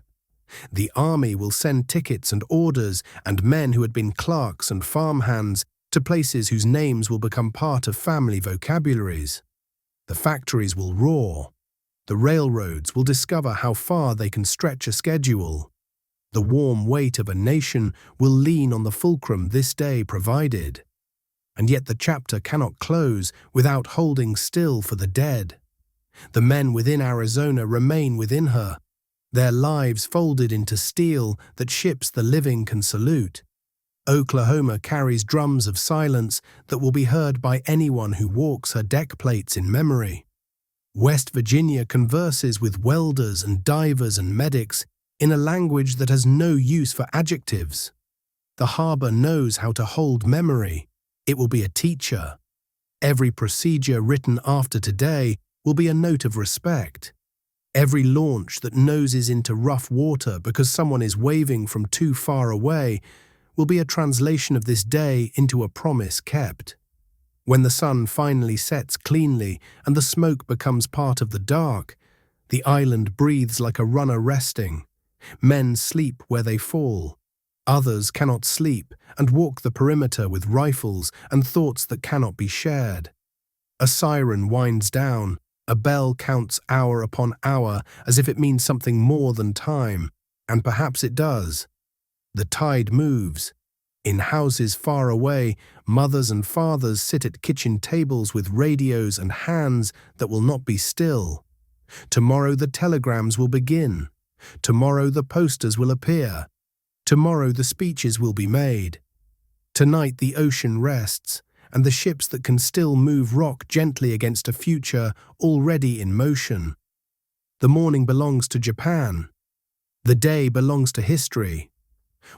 Speaker 2: The army will send tickets and orders and men who had been clerks and farmhands to places whose names will become part of family vocabularies. The factories will roar. The railroads will discover how far they can stretch a schedule. The warm weight of a nation will lean on the fulcrum this day provided. And yet the chapter cannot close without holding still for the dead. The men within Arizona remain within her, their lives folded into steel that ships the living can salute. Oklahoma carries drums of silence that will be heard by anyone who walks her deck plates in memory. West Virginia converses with welders and divers and medics in a language that has no use for adjectives. The harbor knows how to hold memory. It will be a teacher. Every procedure written after today will be a note of respect. Every launch that noses into rough water because someone is waving from too far away will be a translation of this day into a promise kept. When the sun finally sets cleanly and the smoke becomes part of the dark, the island breathes like a runner resting. Men sleep where they fall. Others cannot sleep and walk the perimeter with rifles and thoughts that cannot be shared. A siren winds down. A bell counts hour upon hour as if it means something more than time, and perhaps it does. The tide moves. In houses far away, mothers and fathers sit at kitchen tables with radios and hands that will not be still. Tomorrow the telegrams will begin. Tomorrow the posters will appear. Tomorrow the speeches will be made. Tonight the ocean rests, and the ships that can still move rock gently against a future already in motion. The morning belongs to Japan. The day belongs to history.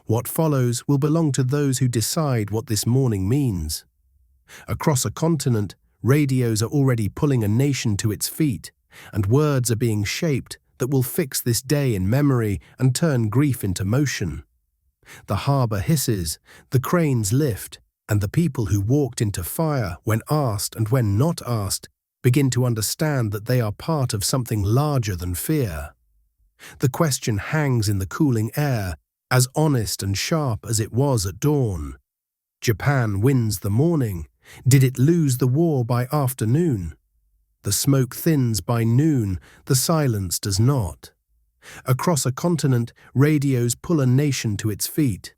Speaker 2: What follows will belong to those who decide what this morning means. Across a continent, radios are already pulling a nation to its feet, and words are being shaped that will fix this day in memory and turn grief into motion. The harbour hisses, the cranes lift, and the people who walked into fire when asked and when not asked begin to understand that they are part of something larger than fear. The question hangs in the cooling air, as honest and sharp as it was at dawn. Japan wins the morning. Did it lose the war by afternoon? The smoke thins by noon, the silence does not. Across a continent, radios pull a nation to its feet.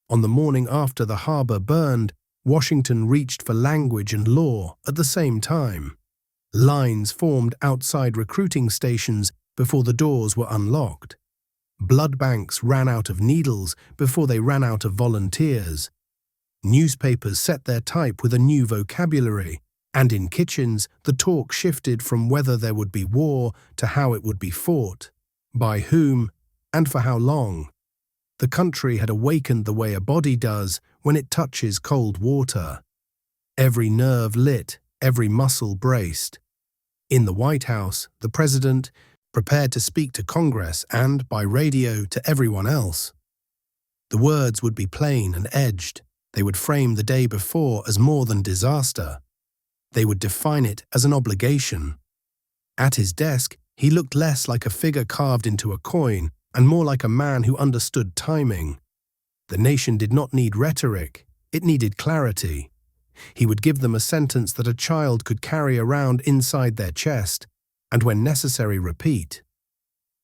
Speaker 2: On the morning after the harbour burned, Washington reached for language and law at the same time. Lines formed outside recruiting stations before the doors were unlocked. Blood banks ran out of needles before they ran out of volunteers. Newspapers set their type with a new vocabulary, and in kitchens the talk shifted from whether there would be war to how it would be fought, by whom, and for how long. The country had awakened the way a body does when it touches cold water. Every nerve lit, every muscle braced. In the White House, the president prepared to speak to Congress and, by radio, to everyone else. The words would be plain and edged. They would frame the day before as more than disaster. They would define it as an obligation. At his desk, he looked less like a figure carved into a coin and more like a man who understood timing. The nation did not need rhetoric, it needed clarity. He would give them a sentence that a child could carry around inside their chest, and when necessary repeat.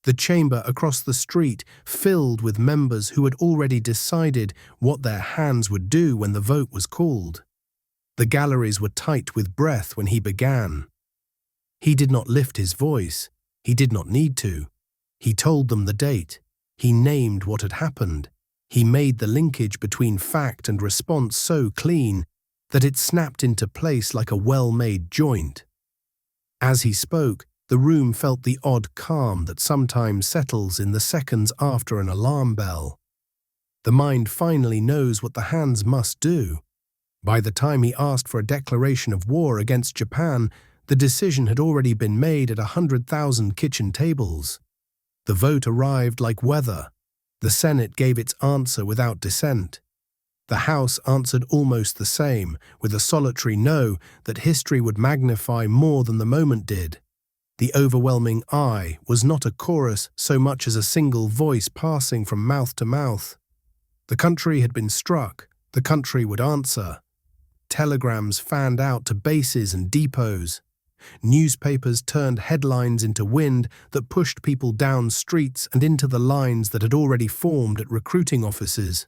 Speaker 2: The chamber across the street filled with members who had already decided what their hands would do when the vote was called. The galleries were tight with breath when he began. He did not lift his voice. He did not need to. He told them the date. He named what had happened. He made the linkage between fact and response so clean that it snapped into place like a well-made joint. As he spoke, the room felt the odd calm that sometimes settles in the seconds after an alarm bell. The mind finally knows what the hands must do. By the time he asked for a declaration of war against Japan, the decision had already been made at 100,000 kitchen tables. The vote arrived like weather. The Senate gave its answer without dissent. The House answered almost the same, with a solitary no that history would magnify more than the moment did. The overwhelming "I" was not a chorus so much as a single voice passing from mouth to mouth. The country had been struck. The country would answer. Telegrams fanned out to bases and depots. Newspapers turned headlines into wind that pushed people down streets and into the lines that had already formed at recruiting offices.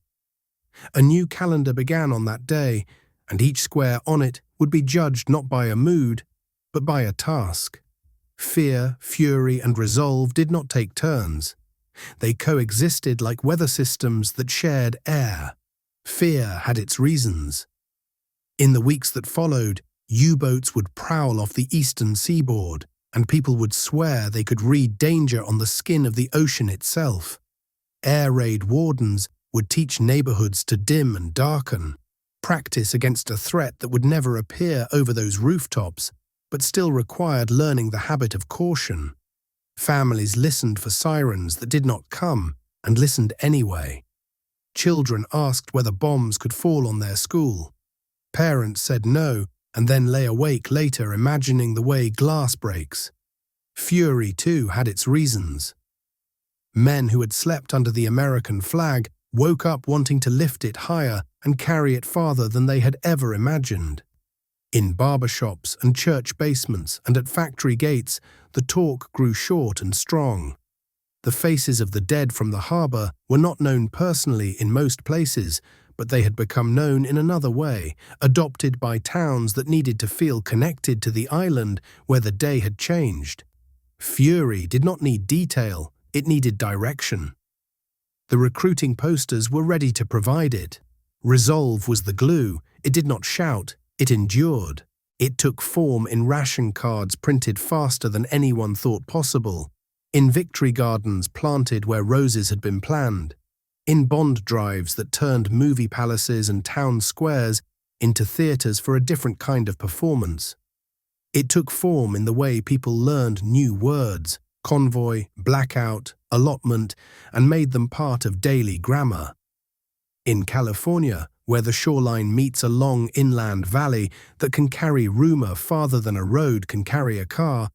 Speaker 2: A new calendar began on that day, and each square on it would be judged not by a mood, but by a task. Fear, fury, and resolve did not take turns. They coexisted like weather systems that shared air. Fear had its reasons. In the weeks that followed, U-boats would prowl off the eastern seaboard, and people would swear they could read danger on the skin of the ocean itself. Air raid wardens would teach neighborhoods to dim and darken, practice against a threat that would never appear over those rooftops, but still required learning the habit of caution. Families listened for sirens that did not come, and listened anyway. Children asked whether bombs could fall on their school. Parents said no, and then lay awake later imagining the way glass breaks. Fury, too, had its reasons. Men who had slept under the American flag woke up wanting to lift it higher and carry it farther than they had ever imagined. In barbershops and church basements and at factory gates, the talk grew short and strong. The faces of the dead from the harbour were not known personally in most places, but they had become known in another way, adopted by towns that needed to feel connected to the island where the day had changed. Fury did not need detail, it needed direction. The recruiting posters were ready to provide it. Resolve was the glue. It did not shout, it endured. It took form in ration cards printed faster than anyone thought possible, in victory gardens planted where roses had been planned, in bond drives that turned movie palaces and town squares into theaters for a different kind of performance. It took form in the way people learned new words, convoy, blackout, allotment, and made them part of daily grammar. In California, where the shoreline meets a long inland valley that can carry rumor farther than a road can carry a car,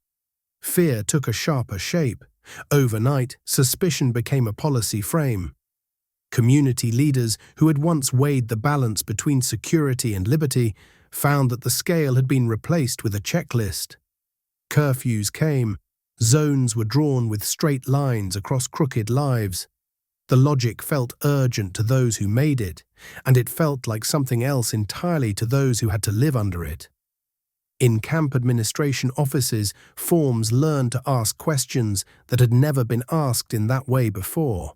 Speaker 2: fear took a sharper shape. Overnight, suspicion became a policy frame. Community leaders who had once weighed the balance between security and liberty found that the scale had been replaced with a checklist. Curfews came. Zones were drawn with straight lines across crooked lives. The logic felt urgent to those who made it, and it felt like something else entirely to those who had to live under it. In camp administration offices, forms learned to ask questions that had never been asked in that way before.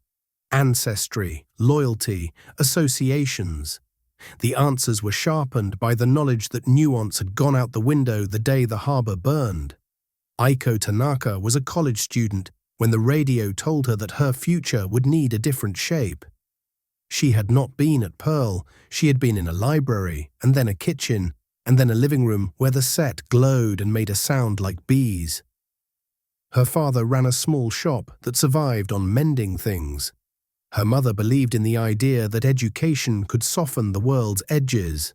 Speaker 2: Ancestry, loyalty, associations. The answers were sharpened by the knowledge that nuance had gone out the window the day the harbor burned. Aiko Tanaka was a college student when the radio told her that her future would need a different shape. She had not been at Pearl, she had been in a library, and then a kitchen, and then a living room where the set glowed and made a sound like bees. Her father ran a small shop that survived on mending things. Her mother believed in the idea that education could soften the world's edges.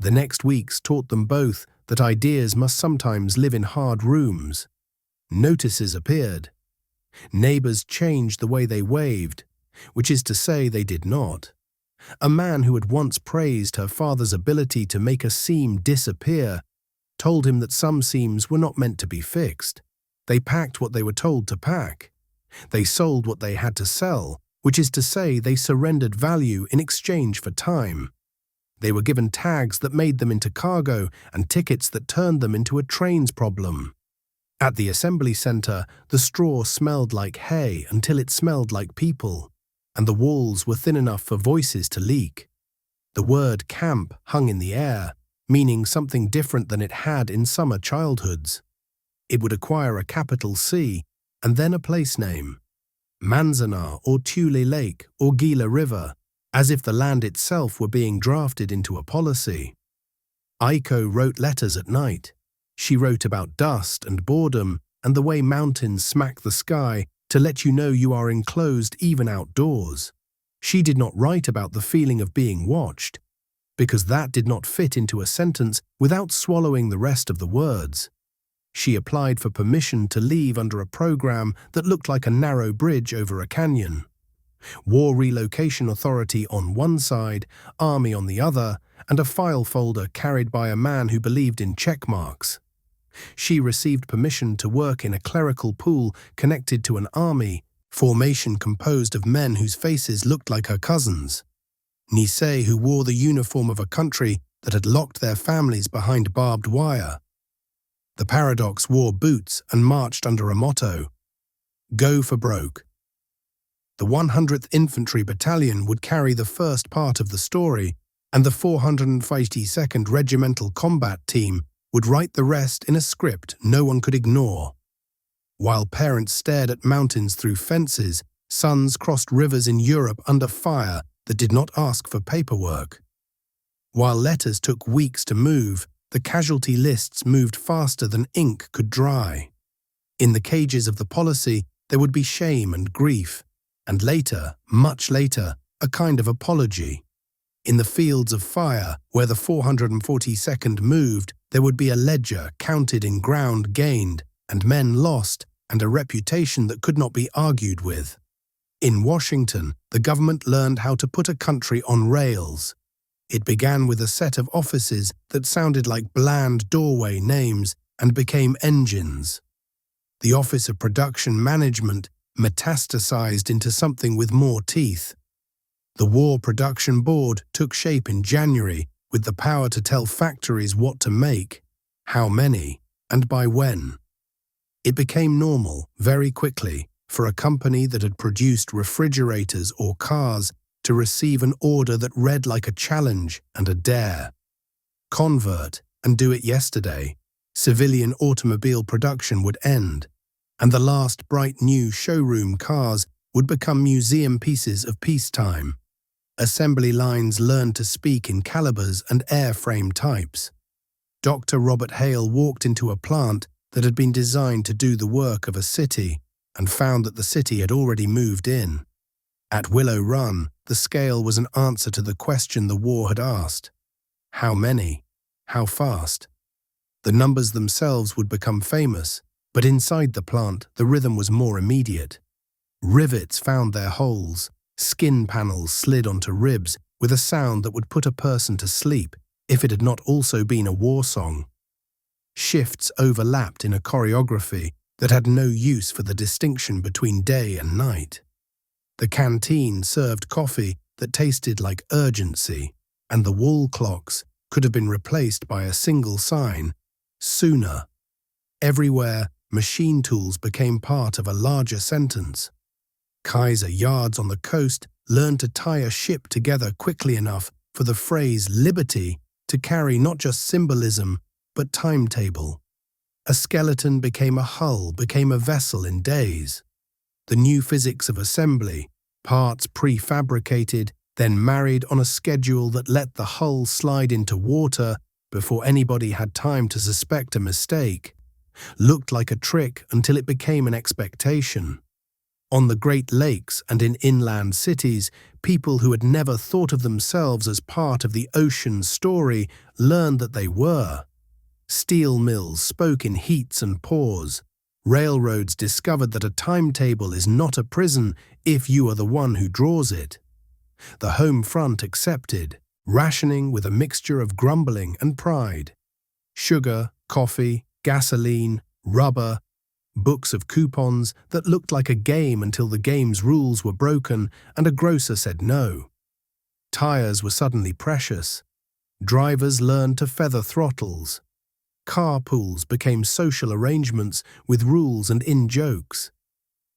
Speaker 2: The next weeks taught them both that ideas must sometimes live in hard rooms. Notices appeared. Neighbors changed the way they waved, which is to say they did not. A man who had once praised her father's ability to make a seam disappear told him that some seams were not meant to be fixed. They packed what they were told to pack. They sold what they had to sell, which is to say they surrendered value in exchange for time. They were given tags that made them into cargo and tickets that turned them into a trains problem. At the assembly center, the straw smelled like hay until it smelled like people, and the walls were thin enough for voices to leak. The word camp hung in the air, meaning something different than it had in summer childhoods. It would acquire a capital C and then a place name. Manzanar or Tule Lake or Gila River, as if the land itself were being drafted into a policy. Aiko wrote letters at night. She wrote about dust and boredom and the way mountains smack the sky to let you know you are enclosed even outdoors. She did not write about the feeling of being watched, because that did not fit into a sentence without swallowing the rest of the words. She applied for permission to leave under a program that looked like a narrow bridge over a canyon. War Relocation Authority on one side, Army on the other, and a file folder carried by a man who believed in check marks. She received permission to work in a clerical pool connected to an army formation composed of men whose faces looked like her cousins. Nisei, who wore the uniform of a country that had locked their families behind barbed wire. The Paradox wore boots and marched under a motto, "Go for broke." The 100th Infantry Battalion would carry the first part of the story, and the 452nd Regimental Combat Team would write the rest in a script no one could ignore. While parents stared at mountains through fences, sons crossed rivers in Europe under fire that did not ask for paperwork. While letters took weeks to move, the casualty lists moved faster than ink could dry. In the cages of the policy, there would be shame and grief, and later, much later, a kind of apology. In the fields of fire, where the 442nd moved, there would be a ledger counted in ground gained, and men lost, and a reputation that could not be argued with. In Washington, the government learned how to put a country on rails. It began with a set of offices that sounded like bland doorway names and became engines. The Office of Production Management metastasized into something with more teeth. The War Production Board took shape in January with the power to tell factories what to make, how many, and by when. It became normal, very quickly, for a company that had produced refrigerators or cars to receive an order that read like a challenge and a dare. Convert and do it yesterday. Civilian automobile production would end, and the last bright new showroom cars would become museum pieces of peacetime. Assembly lines learned to speak in calibers and airframe types. Dr. Robert Hale walked into a plant that had been designed to do the work of a city and found that the city had already moved in. At Willow Run, the scale was an answer to the question the war had asked. How many? How fast? The numbers themselves would become famous, but inside the plant, the rhythm was more immediate. Rivets found their holes, skin panels slid onto ribs with a sound that would put a person to sleep if it had not also been a war song. Shifts overlapped in a choreography that had no use for the distinction between day and night. The canteen served coffee that tasted like urgency, and the wall clocks could have been replaced by a single sign, sooner. Everywhere, machine tools became part of a larger sentence. Kaiser yards on the coast learned to tie a ship together quickly enough for the phrase liberty to carry not just symbolism, but timetable. A skeleton became a hull, became a vessel in days. The new physics of assembly, parts prefabricated, then married on a schedule that let the hull slide into water before anybody had time to suspect a mistake, looked like a trick until it became an expectation. On the Great Lakes and in inland cities, people who had never thought of themselves as part of the ocean story learned that they were. Steel mills spoke in heats and pours. Railroads discovered that a timetable is not a prison if you are the one who draws it. The home front accepted, rationing with a mixture of grumbling and pride. Sugar, coffee, gasoline, rubber, books of coupons that looked like a game until the game's rules were broken and a grocer said no. Tires were suddenly precious. Drivers learned to feather throttles. Carpools became social arrangements with rules and in-jokes.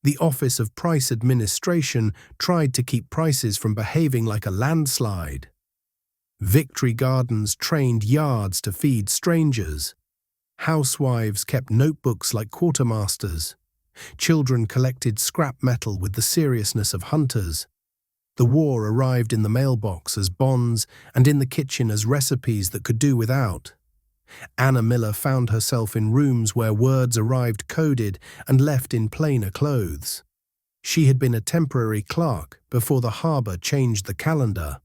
Speaker 2: The Office of Price Administration tried to keep prices from behaving like a landslide. Victory Gardens trained yards to feed strangers. Housewives kept notebooks like quartermasters. Children collected scrap metal with the seriousness of hunters. The war arrived in the mailbox as bonds and in the kitchen as recipes that could do without. Anna Miller found herself in rooms where words arrived coded and left in plainer clothes. She had been a temporary clerk before the harbour changed the calendar.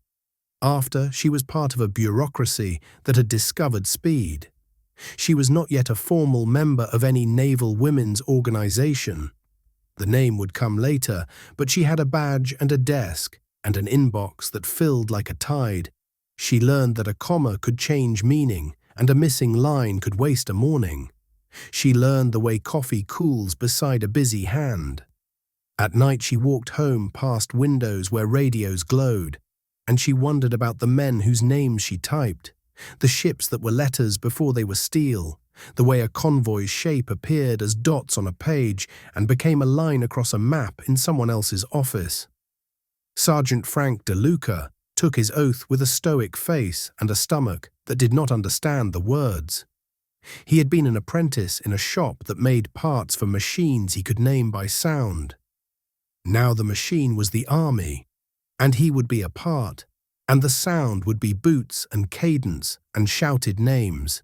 Speaker 2: After, she was part of a bureaucracy that had discovered speed. She was not yet a formal member of any naval women's organisation. The name would come later, but she had a badge and a desk and an inbox that filled like a tide. She learned that a comma could change meaning, and a missing line could waste a morning. She learned the way coffee cools beside a busy hand. At night she walked home past windows where radios glowed, and she wondered about the men whose names she typed, the ships that were letters before they were steel, the way a convoy's shape appeared as dots on a page and became a line across a map in someone else's office. Sergeant Frank DeLuca took his oath with a stoic face and a stomach that did not understand the words. He had been an apprentice in a shop that made parts for machines he could name by sound. Now the machine was the army, and he would be a part, and the sound would be boots and cadence and shouted names.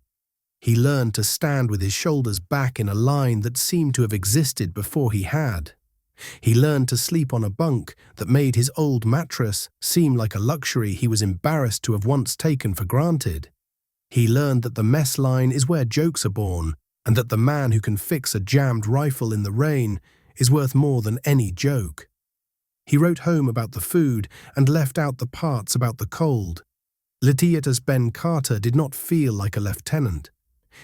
Speaker 2: He learned to stand with his shoulders back in a line that seemed to have existed before he had. He learned to sleep on a bunk that made his old mattress seem like a luxury he was embarrassed to have once taken for granted. He learned that the mess line is where jokes are born, and that the man who can fix a jammed rifle in the rain is worth more than any joke. He wrote home about the food and left out the parts about the cold. Lieutenant Ben Carter did not feel like a lieutenant.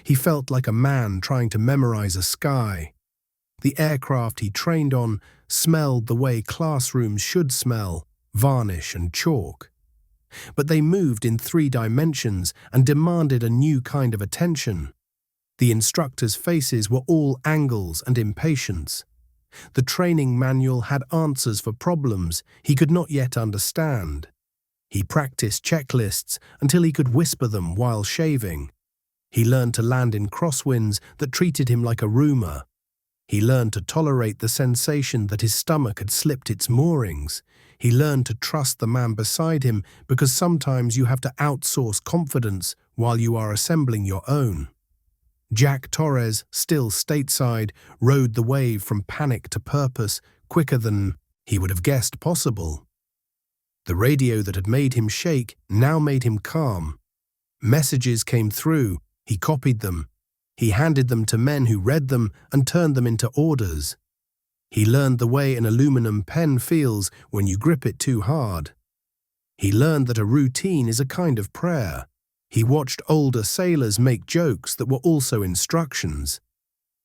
Speaker 2: He felt like a man trying to memorize a sky. The aircraft he trained on smelled the way classrooms should smell, varnish and chalk. But they moved in 3 dimensions and demanded a new kind of attention. The instructors' faces were all angles and impatience. The training manual had answers for problems he could not yet understand. He practiced checklists until he could whisper them while shaving. He learned to land in crosswinds that treated him like a rumor. He learned to tolerate the sensation that his stomach had slipped its moorings. He learned to trust the man beside him because sometimes you have to outsource confidence while you are assembling your own. Jack Torres, still stateside, rode the wave from panic to purpose quicker than he would have guessed possible. The radio that had made him shake now made him calm. Messages came through, he copied them. He handed them to men who read them and turned them into orders. He learned the way an aluminum pen feels when you grip it too hard. He learned that a routine is a kind of prayer. He watched older sailors make jokes that were also instructions.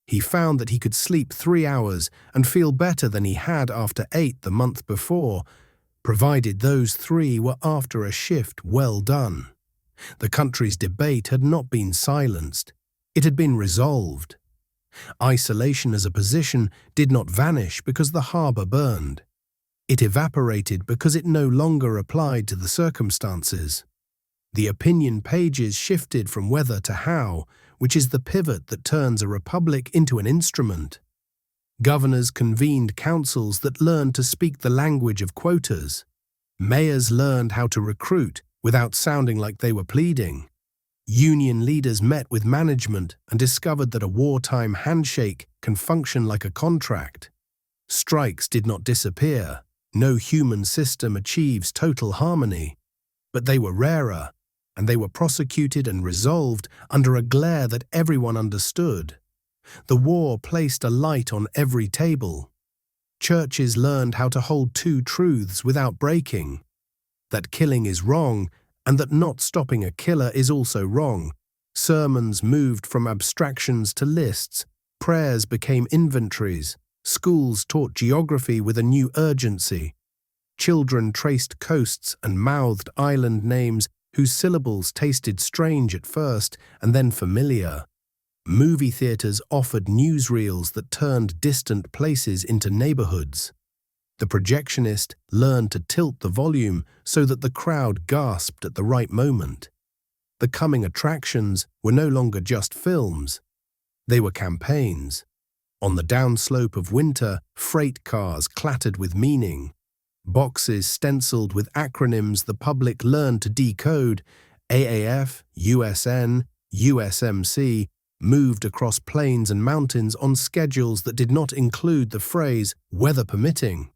Speaker 2: He found that he could sleep 3 hours and feel better than he had after 8 the month before, provided those 3 were after a shift well done. The country's debate had not been silenced. It had been resolved. Isolation as a position did not vanish because the harbour burned. It evaporated because it no longer applied to the circumstances. The opinion pages shifted from whether to how, which is the pivot that turns a republic into an instrument. Governors convened councils that learned to speak the language of quotas. Mayors learned how to recruit without sounding like they were pleading. Union leaders met with management and discovered that a wartime handshake can function like a contract. Strikes did not disappear. No human system achieves total harmony. But they were rarer, and they were prosecuted and resolved under a glare that everyone understood. The war placed a light on every table. Churches learned how to hold 2 truths without breaking: that killing is wrong, and that not stopping a killer is also wrong. Sermons moved from abstractions to lists. Prayers became inventories. Schools taught geography with a new urgency. Children traced coasts and mouthed island names whose syllables tasted strange at first and then familiar. Movie theaters offered newsreels that turned distant places into neighborhoods. The projectionist learned to tilt the volume so that the crowd gasped at the right moment. The coming attractions were no longer just films. They were campaigns. On the downslope of winter, freight cars clattered with meaning. Boxes stenciled with acronyms the public learned to decode. AAF, USN, USMC moved across plains and mountains on schedules that did not include the phrase "weather permitting."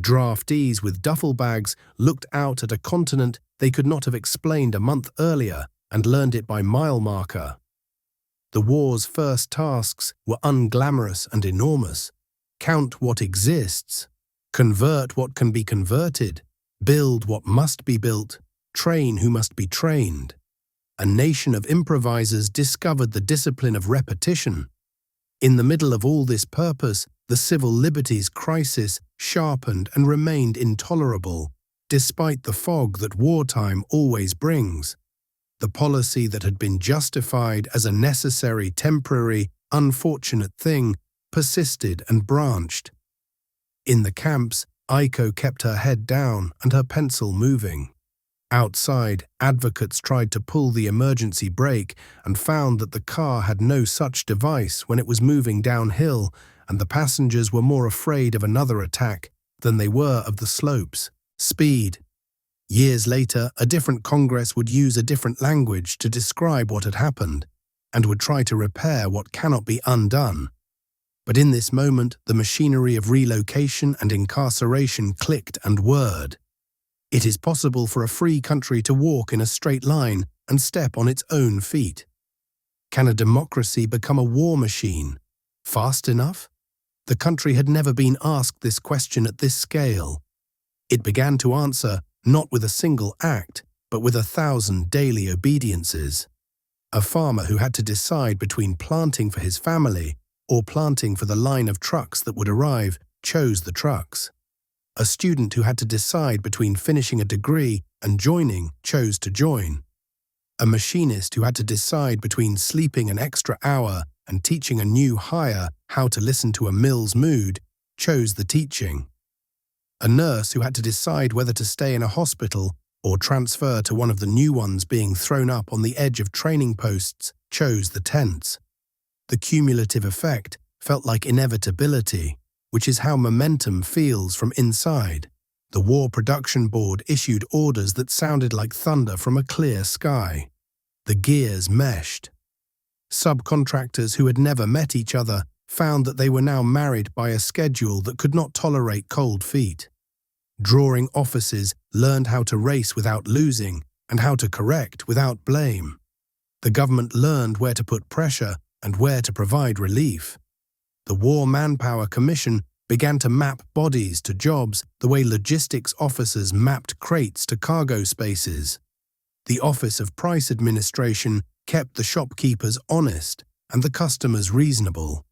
Speaker 2: Draftees with duffel bags looked out at a continent they could not have explained a month earlier and learned it by mile marker. The war's first tasks were unglamorous and enormous. Count what exists. Convert what can be converted. Build what must be built. Train who must be trained. A nation of improvisers discovered the discipline of repetition. In the middle of all this purpose, the civil liberties crisis sharpened and remained intolerable, despite the fog that wartime always brings. The policy that had been justified as a necessary, temporary, unfortunate thing persisted and branched. In the camps, Aiko kept her head down and her pencil moving. Outside, advocates tried to pull the emergency brake and found that the car had no such device when it was moving downhill, and the passengers were more afraid of another attack than they were of the slopes. Speed. Years later, a different Congress would use a different language to describe what had happened, and would try to repair what cannot be undone. But in this moment, the machinery of relocation and incarceration clicked and whirred. It is possible for a free country to walk in a straight line and step on its own feet. Can a democracy become a war machine? Fast enough? The country had never been asked this question at this scale. It began to answer not with a single act, but with 1,000 daily obediences. A farmer who had to decide between planting for his family or planting for the line of trucks that would arrive chose the trucks. A student who had to decide between finishing a degree and joining chose to join. A machinist who had to decide between sleeping an extra hour and teaching a new hire how to listen to a mill's mood chose the teaching. A nurse who had to decide whether to stay in a hospital or transfer to one of the new ones being thrown up on the edge of training posts chose the tents. The cumulative effect felt like inevitability, which is how momentum feels from inside. The War Production Board issued orders that sounded like thunder from a clear sky. The gears meshed. Subcontractors who had never met each other found that they were now married by a schedule that could not tolerate cold feet. Drawing offices learned how to race without losing and how to correct without blame. The government learned where to put pressure and where to provide relief. The War Manpower Commission began to map bodies to jobs the way logistics officers mapped crates to cargo spaces. The Office of Price Administration kept the shopkeepers honest and the customers reasonable.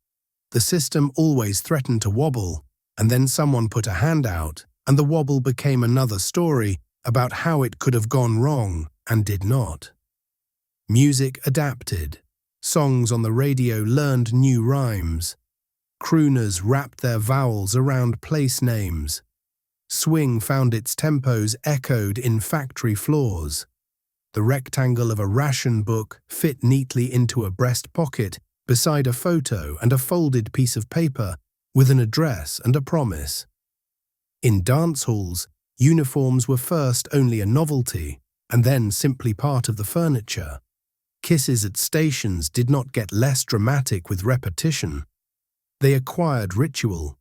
Speaker 2: The system always threatened to wobble, and then someone put a hand out, and the wobble became another story about how it could have gone wrong and did not. Music adapted. Songs on the radio learned new rhymes. Crooners wrapped their vowels around place names. Swing found its tempos echoed in factory floors. The rectangle of a ration book fit neatly into a breast pocket beside a photo and a folded piece of paper with an address and a promise. In dance halls, uniforms were first only a novelty and then simply part of the furniture. Kisses at stations did not get less dramatic with repetition. They acquired ritual.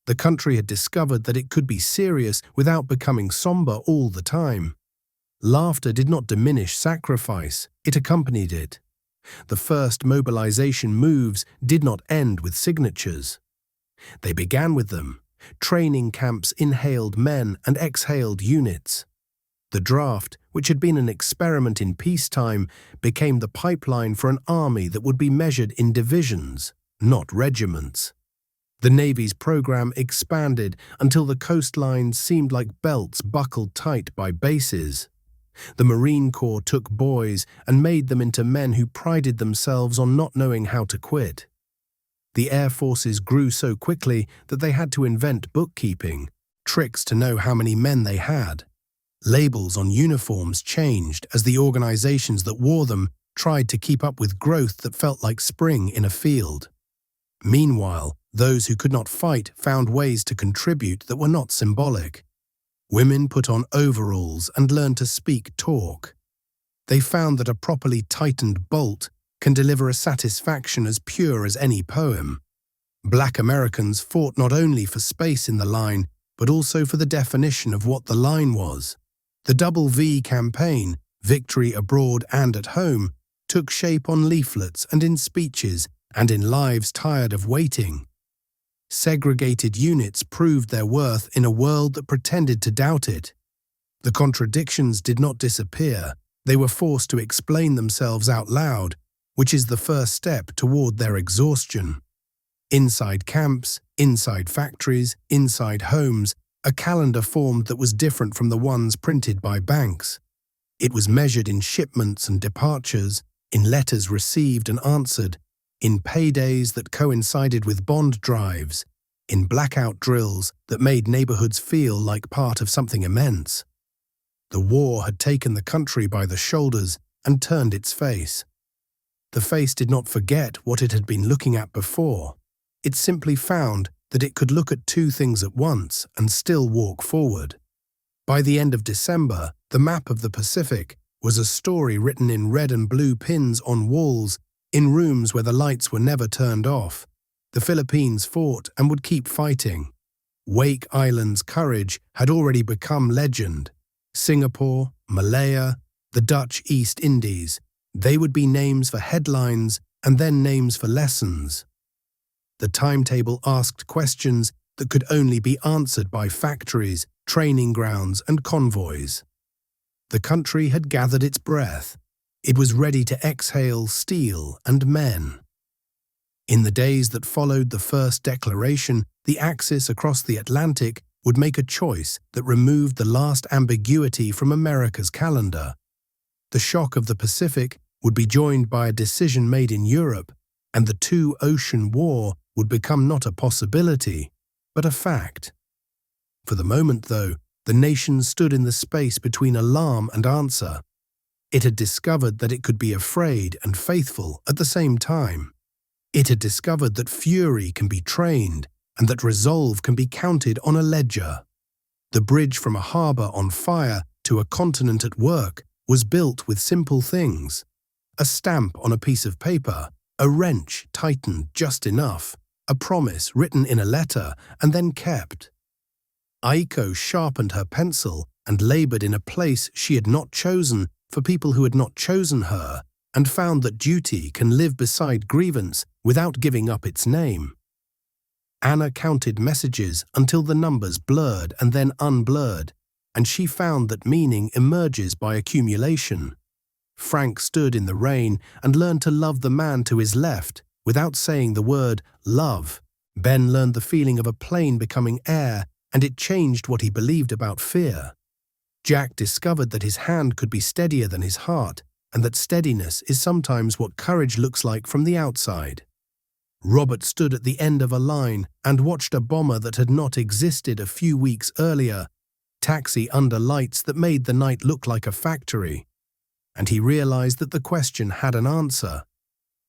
Speaker 2: The country had discovered that it could be serious without becoming somber all the time. Laughter did not diminish sacrifice, it accompanied it. The first mobilization moves did not end with signatures. They began with them. Training camps inhaled men and exhaled units. The draft, which had been an experiment in peacetime, became the pipeline for an army that would be measured in divisions, not regiments. The Navy's program expanded until the coastlines seemed like belts buckled tight by bases. The Marine Corps took boys and made them into men who prided themselves on not knowing how to quit. The Air Forces grew so quickly that they had to invent bookkeeping, tricks to know how many men they had. Labels on uniforms changed as the organizations that wore them tried to keep up with growth that felt like spring in a field. Meanwhile, those who could not fight found ways to contribute that were not symbolic. Women put on overalls and learned to speak talk. They found that a properly tightened bolt can deliver a satisfaction as pure as any poem. Black Americans fought not only for space in the line, but also for the definition of what the line was. The WW campaign, Victory Abroad and at Home, took shape on leaflets and in speeches and in lives tired of waiting. Segregated units proved their worth in a world that pretended to doubt it. The contradictions did not disappear. They were forced to explain themselves out loud, which is the first step toward their exhaustion. Inside camps, inside factories, inside homes, a calendar formed that was different from the ones printed by banks. It was measured in shipments and departures, in letters received and answered, in paydays that coincided with bond drives, in blackout drills that made neighborhoods feel like part of something immense. The war had taken the country by the shoulders and turned its face. The face did not forget what it had been looking at before. It simply found that it could look at two things at once and still walk forward. By the end of December, the map of the Pacific was a story written in red and blue pins on walls in rooms where the lights were never turned off. The Philippines fought and would keep fighting. Wake Island's courage had already become legend. Singapore, Malaya, the Dutch East Indies, they would be names for headlines and then names for lessons. The timetable asked questions that could only be answered by factories, training grounds, and convoys. The country had gathered its breath. It was ready to exhale steel and men. In the days that followed the first declaration, the axis across the Atlantic would make a choice that removed the last ambiguity from America's calendar. The shock of the Pacific would be joined by a decision made in Europe, and the two-ocean war would become not a possibility, but a fact. For the moment, though, the nation stood in the space between alarm and answer. It had discovered that it could be afraid and faithful at the same time. It had discovered that fury can be trained and that resolve can be counted on a ledger. The bridge from a harbor on fire to a continent at work was built with simple things: a stamp on a piece of paper, a wrench tightened just enough, a promise written in a letter and then kept. Aiko sharpened her pencil and labored in a place she had not chosen for people who had not chosen her, and found that duty can live beside grievance without giving up its name. Anna counted messages until the numbers blurred and then unblurred, and she found that meaning emerges by accumulation. Frank stood in the rain and learned to love the man to his left without saying the word love. Ben learned the feeling of a plane becoming air, and it changed what he believed about fear. Jack discovered that his hand could be steadier than his heart, and that steadiness is sometimes what courage looks like from the outside. Robert stood at the end of a line and watched a bomber that had not existed a few weeks earlier taxi under lights that made the night look like a factory. And he realized that the question had an answer.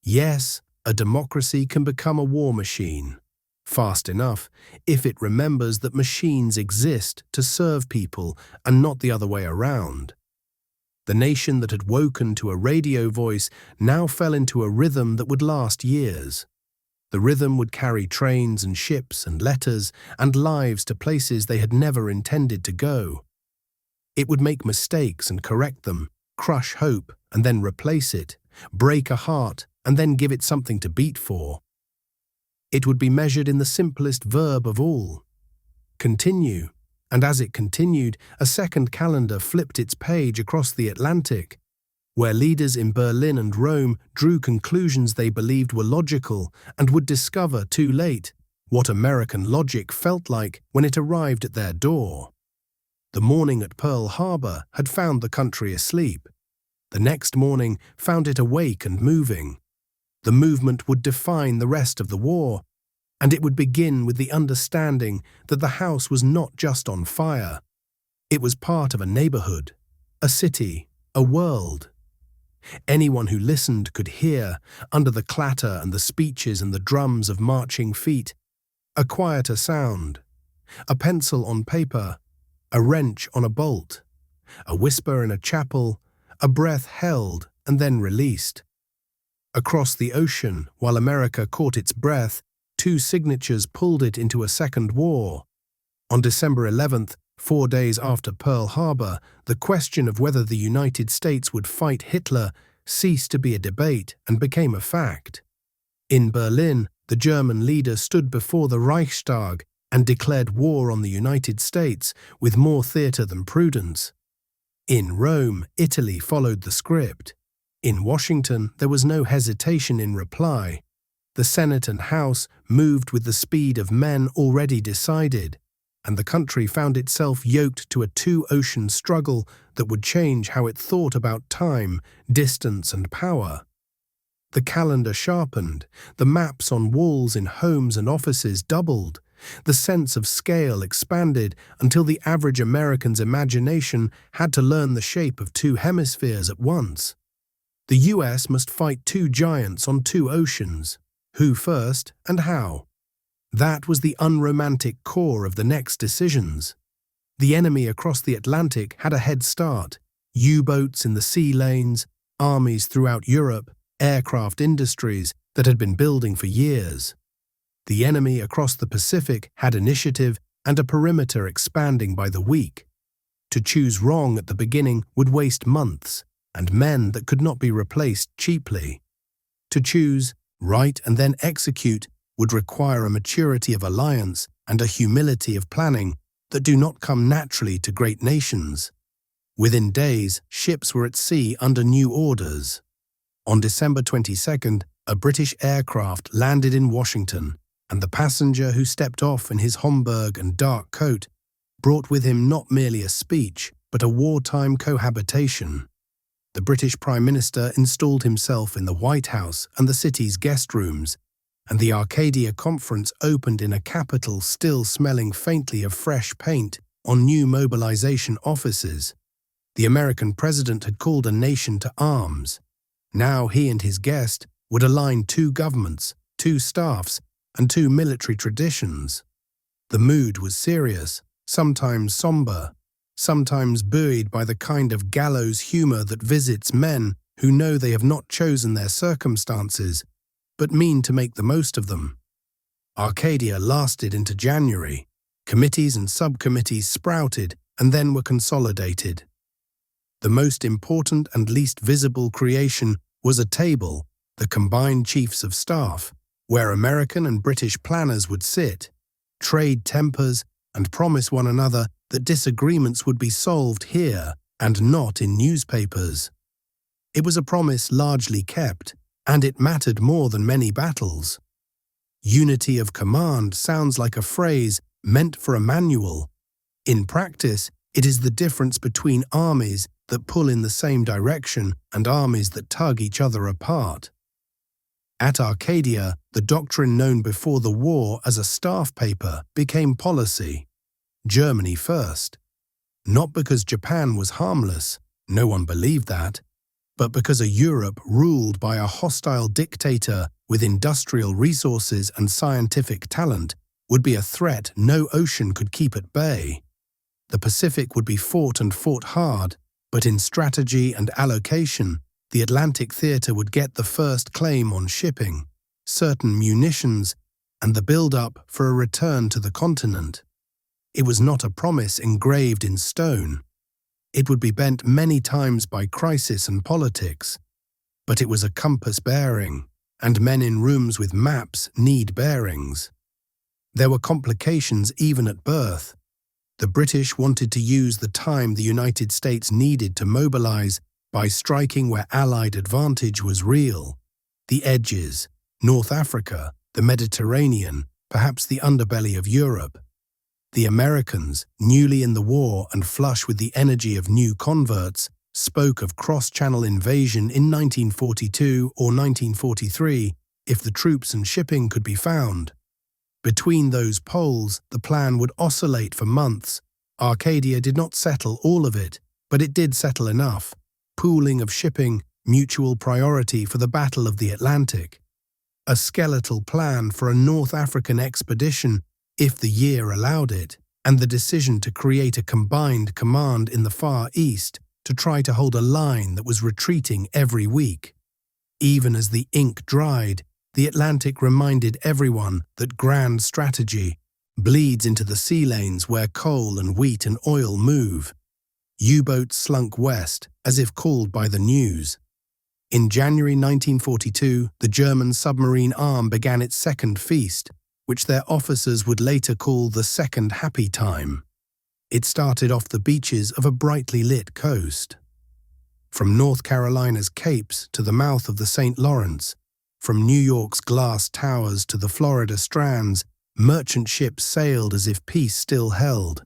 Speaker 2: Yes, a democracy can become a war machine. Fast enough, if it remembers that machines exist to serve people and not the other way around. The nation that had woken to a radio voice now fell into a rhythm that would last years. The rhythm would carry trains and ships and letters and lives to places they had never intended to go. It would make mistakes and correct them, crush hope and then replace it, break a heart and then give it something to beat for. It would be measured in the simplest verb of all: continue. And as it continued, a second calendar flipped its page across the Atlantic, where leaders in Berlin and Rome drew conclusions they believed were logical and would discover too late what American logic felt like when it arrived at their door. The morning at Pearl Harbor had found the country asleep. The next morning found it awake and moving. The movement would define the rest of the war, and it would begin with the understanding that the house was not just on fire. It was part of a neighborhood, a city, a world. Anyone who listened could hear, under the clatter and the speeches and the drums of marching feet, a quieter sound, a pencil on paper, a wrench on a bolt, a whisper in a chapel, a breath held and then released. Across the ocean, while America caught its breath, two signatures pulled it into a second war. On December 11th, 4 days after Pearl Harbor, the question of whether the United States would fight Hitler ceased to be a debate and became a fact. In Berlin, the German leader stood before the Reichstag and declared war on the United States with more theatre than prudence. In Rome, Italy followed the script. In Washington, there was no hesitation in reply. The Senate and House moved with the speed of men already decided, and the country found itself yoked to a two-ocean struggle that would change how it thought about time, distance, and power. The calendar sharpened, the maps on walls in homes and offices doubled, the sense of scale expanded until the average American's imagination had to learn the shape of two hemispheres at once. The US must fight two giants on two oceans. Who first and how? That was the unromantic core of the next decisions. The enemy across the Atlantic had a head start: U-boats in the sea lanes, armies throughout Europe, aircraft industries that had been building for years. The enemy across the Pacific had initiative and a perimeter expanding by the week. To choose wrong at the beginning would waste months and men that could not be replaced cheaply. To choose right and then execute would require a maturity of alliance and a humility of planning that do not come naturally to great nations. Within days, ships were at sea under new orders. On December 22nd, a British aircraft landed in Washington, and the passenger who stepped off in his Homburg and dark coat brought with him not merely a speech, but a wartime cohabitation. The British Prime Minister installed himself in the White House and the city's guest rooms, and the Arcadia Conference opened in a Capitol still smelling faintly of fresh paint on new mobilization offices. The American president had called a nation to arms. Now he and his guest would align two governments, two staffs, and two military traditions. The mood was serious, sometimes somber, sometimes buoyed by the kind of gallows humor that visits men who know they have not chosen their circumstances, but mean to make the most of them. Arcadia lasted into January. Committees and subcommittees sprouted and then were consolidated. The most important and least visible creation was a table, the combined chiefs of staff, where American and British planners would sit, trade tempers, and promise one another that disagreements would be solved here and not in newspapers. It was a promise largely kept, and it mattered more than many battles. Unity of command sounds like a phrase meant for a manual. In practice, it is the difference between armies that pull in the same direction and armies that tug each other apart. At Arcadia, the doctrine known before the war as a staff paper became policy. Germany first. Not because Japan was harmless, no one believed that, but because a Europe ruled by a hostile dictator with industrial resources and scientific talent would be a threat no ocean could keep at bay. The Pacific would be fought and fought hard, but in strategy and allocation, the Atlantic theater would get the first claim on shipping, certain munitions, and the build-up for a return to the continent. It was not a promise engraved in stone. It would be bent many times by crisis and politics, but it was a compass bearing, and men in rooms with maps need bearings. There were complications even at birth. The British wanted to use the time the United States needed to mobilize by striking where Allied advantage was real. The edges, North Africa, the Mediterranean, perhaps the underbelly of Europe. The Americans, newly in the war and flush with the energy of new converts, spoke of cross-channel invasion in 1942 or 1943 if the troops and shipping could be found. Between those poles, the plan would oscillate for months. Arcadia did not settle all of it, but it did settle enough. Pooling of shipping, mutual priority for the Battle of the Atlantic. A skeletal plan for a North African expedition if the year allowed it, and the decision to create a combined command in the Far East to try to hold a line that was retreating every week. Even as the ink dried, the Atlantic reminded everyone that grand strategy bleeds into the sea lanes where coal and wheat and oil move. U-boats slunk west, as if called by the news. In January 1942, the German submarine arm began its second feast, which their officers would later call the Second Happy Time. It started off the beaches of a brightly lit coast. From North Carolina's capes to the mouth of the St. Lawrence, from New York's glass towers to the Florida strands, merchant ships sailed as if peace still held,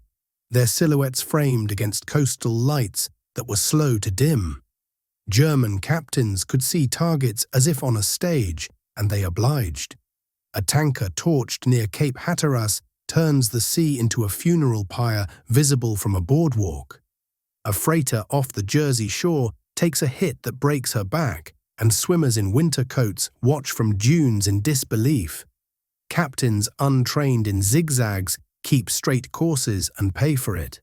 Speaker 2: their silhouettes framed against coastal lights that were slow to dim. German captains could see targets as if on a stage, and they obliged. A tanker torched near Cape Hatteras turns the sea into a funeral pyre visible from a boardwalk. A freighter off the Jersey shore takes a hit that breaks her back, and swimmers in winter coats watch from dunes in disbelief. Captains untrained in zigzags keep straight courses and pay for it.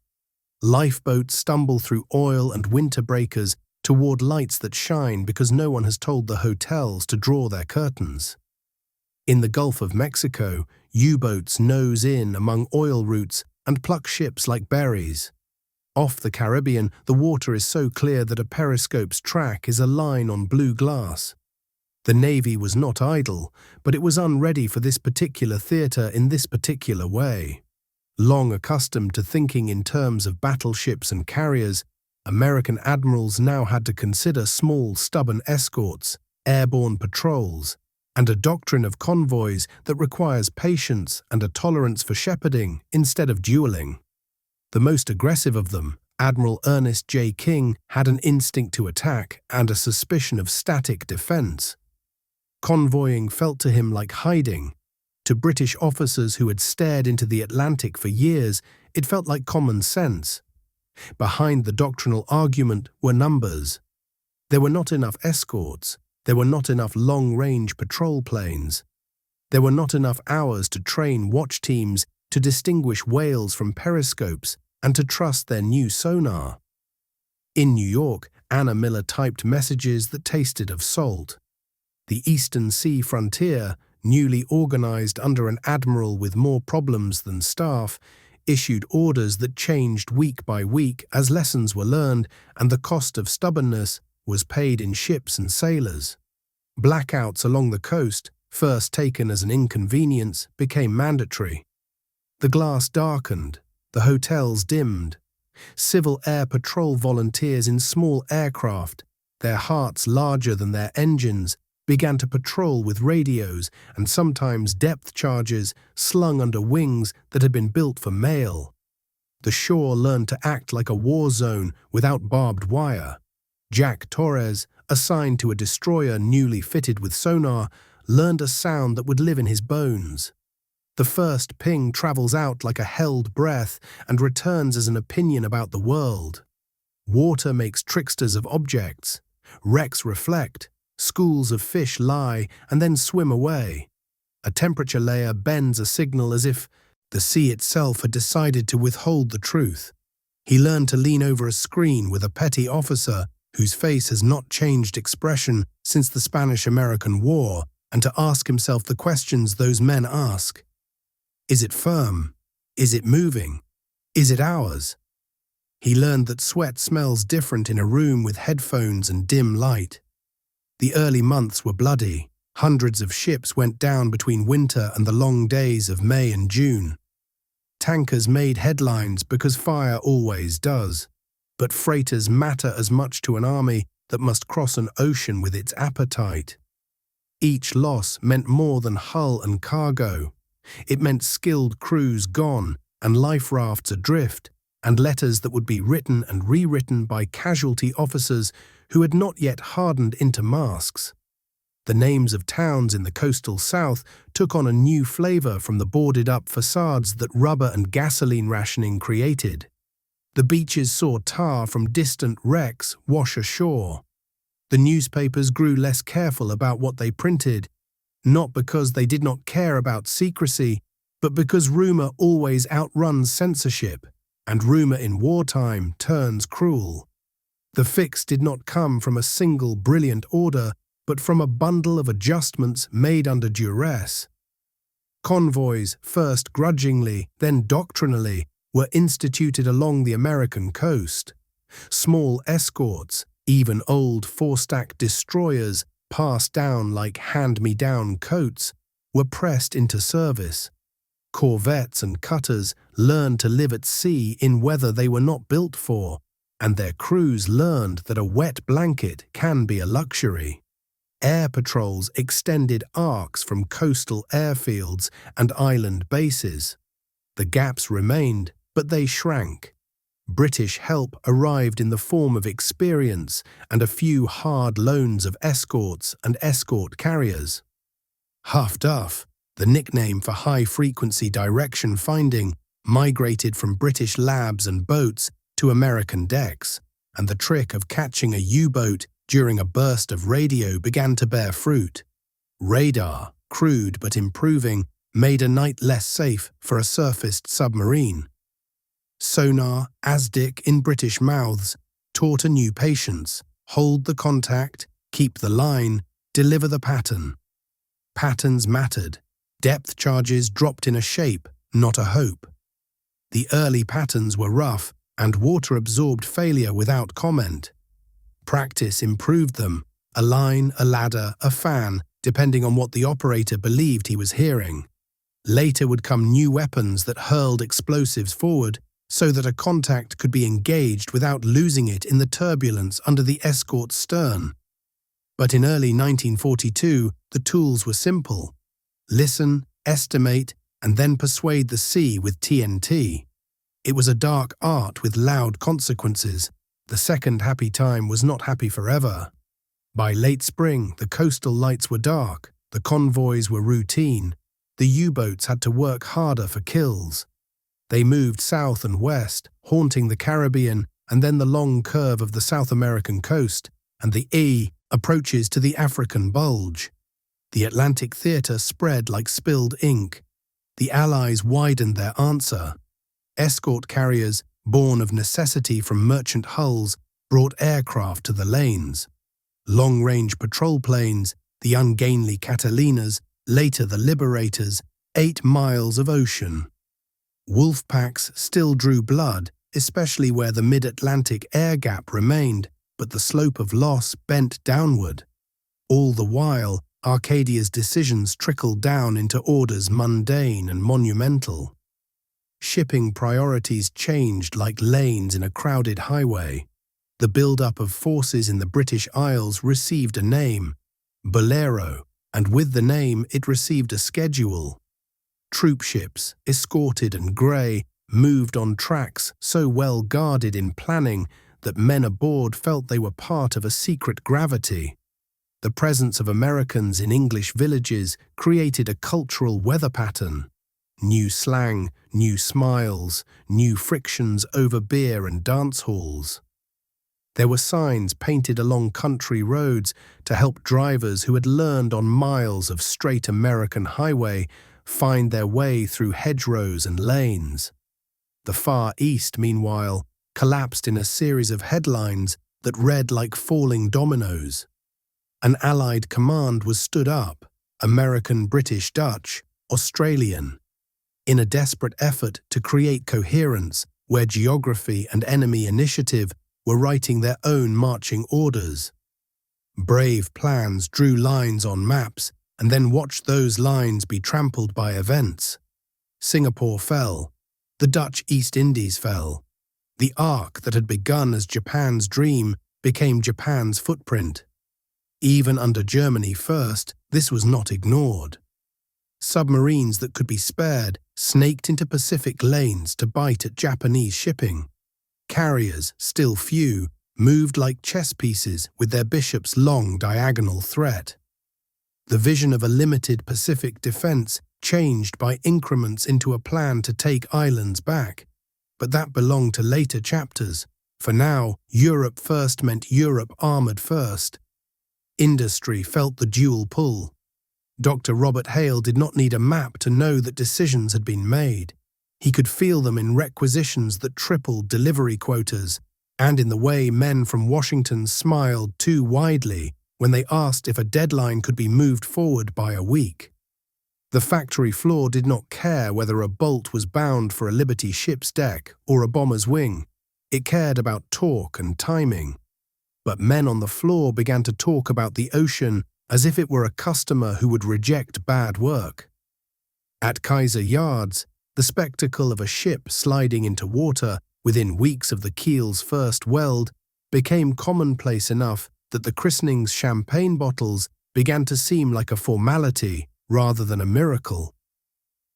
Speaker 2: Lifeboats stumble through oil and winter breakers toward lights that shine because no one has told the hotels to draw their curtains. In the Gulf of Mexico, U-boats nose in among oil routes and pluck ships like berries. Off the Caribbean, the water is so clear that a periscope's track is a line on blue glass. The Navy was not idle, but it was unready for this particular theater in this particular way. Long accustomed to thinking in terms of battleships and carriers, American admirals now had to consider small, stubborn escorts, airborne patrols, and a doctrine of convoys that requires patience and a tolerance for shepherding instead of dueling. The most aggressive of them, Admiral Ernest J. King, had an instinct to attack and a suspicion of static defense. Convoying felt to him like hiding. To British officers who had stared into the Atlantic for years, it felt like common sense. Behind the doctrinal argument were numbers. There were not enough escorts. There were not enough long-range patrol planes. There were not enough hours to train watch teams to distinguish whales from periscopes and to trust their new sonar. In New York, Anna Miller typed messages that tasted of salt. The Eastern Sea frontier, newly organized under an admiral with more problems than staff, issued orders that changed week by week as lessons were learned and the cost of stubbornness was paid in ships and sailors. Blackouts along the coast, first taken as an inconvenience, became mandatory. The glass darkened, the hotels dimmed. Civil Air Patrol volunteers in small aircraft, their hearts larger than their engines, began to patrol with radios and sometimes depth charges slung under wings that had been built for mail. The shore learned to act like a war zone without barbed wire. Jack Torres, assigned to a destroyer newly fitted with sonar, learned a sound that would live in his bones. The first ping travels out like a held breath and returns as an opinion about the world. Water makes tricksters of objects. Wrecks reflect. Schools of fish lie and then swim away. A temperature layer bends a signal as if the sea itself had decided to withhold the truth. He learned to lean over a screen with a petty officer whose face has not changed expression since the Spanish-American War and to ask himself the questions those men ask. Is it firm? Is it moving? Is it ours? He learned that sweat smells different in a room with headphones and dim light. The early months were bloody. Hundreds of ships went down between winter and the long days of May and June. Tankers made headlines because fire always does, but freighters matter as much to an army that must cross an ocean with its appetite. Each loss meant more than hull and cargo. It meant skilled crews gone and life rafts adrift, and letters that would be written and rewritten by casualty officers who had not yet hardened into masks. The names of towns in the coastal south took on a new flavor from the boarded-up facades that rubber and gasoline rationing created. The beaches saw tar from distant wrecks wash ashore. The newspapers grew less careful about what they printed, not because they did not care about secrecy, but because rumor always outruns censorship, and rumor in wartime turns cruel. The fix did not come from a single brilliant order, but from a bundle of adjustments made under duress. Convoys, first grudgingly, then doctrinally, were instituted along the American coast. Small escorts, even old four-stack destroyers, passed down like hand-me-down coats, were pressed into service. Corvettes and cutters learned to live at sea in weather they were not built for, and their crews learned that a wet blanket can be a luxury. Air patrols extended arcs from coastal airfields and island bases. The gaps remained, but they shrank. British help arrived in the form of experience and a few hard loans of escorts and escort carriers. Huff Duff, the nickname for high-frequency direction finding, migrated from British labs and boats to American decks, and the trick of catching a U-boat during a burst of radio began to bear fruit. Radar, crude but improving, made a night less safe for a surfaced submarine. Sonar, ASDIC in British mouths, taught a new patience: hold the contact, keep the line, deliver the pattern. Patterns mattered. Depth charges dropped in a shape, not a hope. The early patterns were rough, and water absorbed failure without comment. Practice improved them: a line, a ladder, a fan, depending on what the operator believed he was hearing. Later would come new weapons that hurled explosives forward, so that a contact could be engaged without losing it in the turbulence under the escort's stern. But in early 1942, the tools were simple: listen, estimate, and then persuade the sea with TNT. It was a dark art with loud consequences. The second happy time was not happy forever. By late spring, the coastal lights were dark, the convoys were routine, the U-boats had to work harder for kills. They moved south and west, haunting the Caribbean and then the long curve of the South American coast, and the approaches to the African bulge. The Atlantic theatre spread like spilled ink. The Allies widened their answer. Escort carriers, born of necessity from merchant hulls, brought aircraft to the lanes. Long-range patrol planes, the ungainly Catalinas, later the Liberators, 8 miles of ocean. Wolf packs still drew blood, especially where the mid-Atlantic air gap remained, but the slope of loss bent downward. All the while, Arcadia's decisions trickled down into orders mundane and monumental. Shipping priorities changed like lanes in a crowded highway. The build-up of forces in the British Isles received a name, Bolero, and with the name it received a schedule. Troop ships, escorted and grey, moved on tracks so well guarded in planning that men aboard felt they were part of a secret gravity. The presence of Americans in English villages created a cultural weather pattern. New slang, new smiles, new frictions over beer and dance halls. There were signs painted along country roads to help drivers who had learned on miles of straight American highway find their way through hedgerows and lanes. The Far East, meanwhile, collapsed in a series of headlines that read like falling dominoes. An Allied command was stood up, American, British, Dutch, Australian, in a desperate effort to create coherence where geography and enemy initiative were writing their own marching orders. Brave plans drew lines on maps and then watched those lines be trampled by events. Singapore fell. The Dutch East Indies fell. The arc that had begun as Japan's dream became Japan's footprint. Even under Germany first, this was not ignored. Submarines that could be spared snaked into Pacific lanes to bite at Japanese shipping. Carriers, still few, moved like chess pieces with their bishop's long diagonal threat. The vision of a limited Pacific defense changed by increments into a plan to take islands back, but that belonged to later chapters. For now, Europe first meant Europe armoured first. Industry felt the dual pull. Dr. Robert Hale did not need a map to know that decisions had been made. He could feel them in requisitions that tripled delivery quotas, and in the way men from Washington smiled too widely when they asked if a deadline could be moved forward by a week. The factory floor did not care whether a bolt was bound for a Liberty ship's deck or a bomber's wing. It cared about torque and timing. But men on the floor began to talk about the ocean as if it were a customer who would reject bad work. At Kaiser Yards, the spectacle of a ship sliding into water within weeks of the keel's first weld became commonplace enough that the christening's champagne bottles began to seem like a formality rather than a miracle.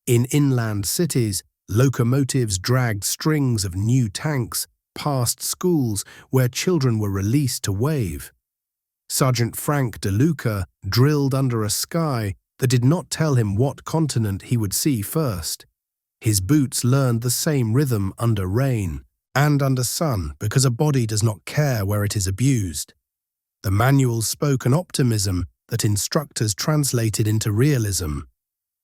Speaker 2: In inland cities, locomotives dragged strings of new tanks past schools where children were released to wave. Sergeant Frank DeLuca drilled under a sky that did not tell him what continent he would see first. His boots learned the same rhythm under rain and under sun because a body does not care where it is abused. The manuals spoke an optimism that instructors translated into realism.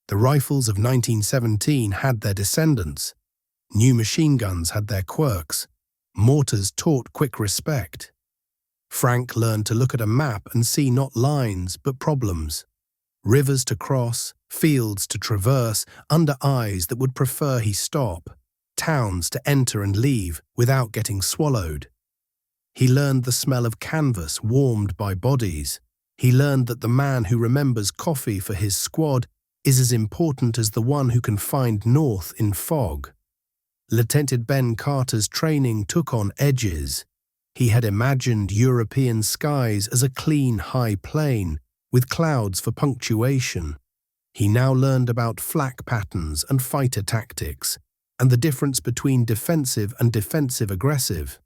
Speaker 2: The rifles of 1917 had their descendants. New machine guns had their quirks. Mortars taught quick respect. Frank learned to look at a map and see not lines but problems. Rivers to cross, fields to traverse, under eyes that would prefer he stop, towns to enter and leave without getting swallowed. He learned the smell of canvas warmed by bodies. He learned that the man who remembers coffee for his squad is as important as the one who can find north in fog. Lieutenant Ben Carter's training took on edges. He had imagined European skies as a clean, high plain, with clouds for punctuation. He now learned about flak patterns and fighter tactics, and the difference between defensive and defensive-aggressive.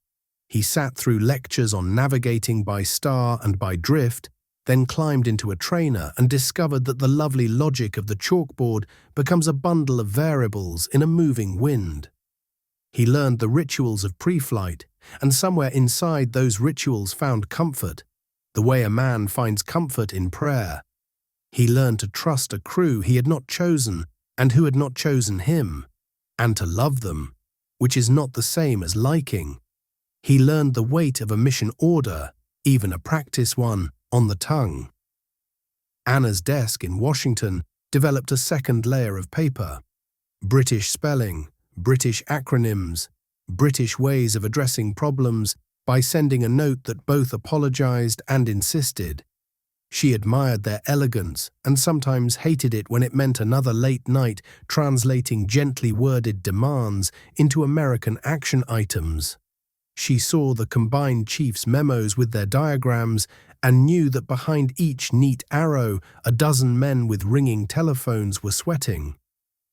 Speaker 2: He sat through lectures on navigating by star and by drift, then climbed into a trainer and discovered that the lovely logic of the chalkboard becomes a bundle of variables in a moving wind. He learned the rituals of pre-flight, and somewhere inside those rituals found comfort, the way a man finds comfort in prayer. He learned to trust a crew he had not chosen and who had not chosen him, and to love them, which is not the same as liking. He learned the weight of a mission order, even a practice one, on the tongue. Anna's desk in Washington developed a second layer of paper. British spelling, British acronyms, British ways of addressing problems by sending a note that both apologized and insisted. She admired their elegance and sometimes hated it when it meant another late night translating gently worded demands into American action items. She saw the combined chiefs' memos with their diagrams and knew that behind each neat arrow a dozen men with ringing telephones were sweating.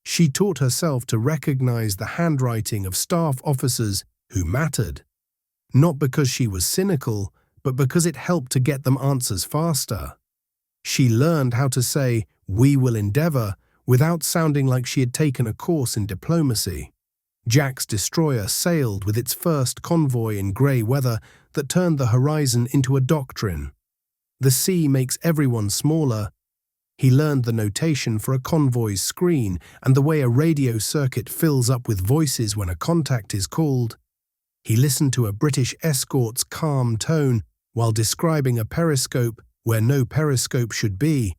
Speaker 2: She taught herself to recognize the handwriting of staff officers who mattered, not because she was cynical, but because it helped to get them answers faster. She learned how to say, "We will endeavor," without sounding like she had taken a course in diplomacy. Jack's destroyer sailed with its first convoy in grey weather that turned the horizon into a doctrine. The sea makes everyone smaller. He learned the notation for a convoy's screen and the way a radio circuit fills up with voices when a contact is called. He listened to a British escort's calm tone while describing a periscope where no periscope should be,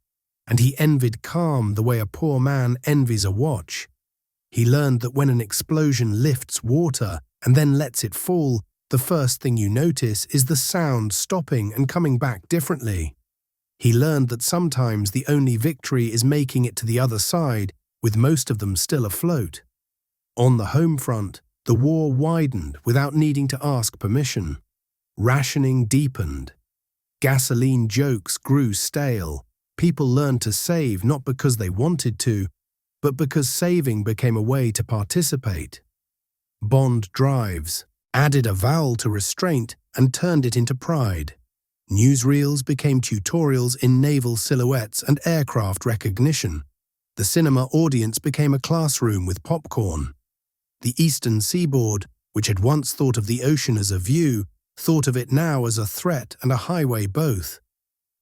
Speaker 2: and he envied calm the way a poor man envies a watch. He learned that when an explosion lifts water and then lets it fall, the first thing you notice is the sound stopping and coming back differently. He learned that sometimes the only victory is making it to the other side, with most of them still afloat. On the home front, the war widened without needing to ask permission. Rationing deepened. Gasoline jokes grew stale. People learned to save not because they wanted to, but because saving became a way to participate. Bond drives added a vowel to restraint and turned it into pride. Newsreels became tutorials in naval silhouettes and aircraft recognition. The cinema audience became a classroom with popcorn. The eastern seaboard, which had once thought of the ocean as a view, thought of it now as a threat and a highway both.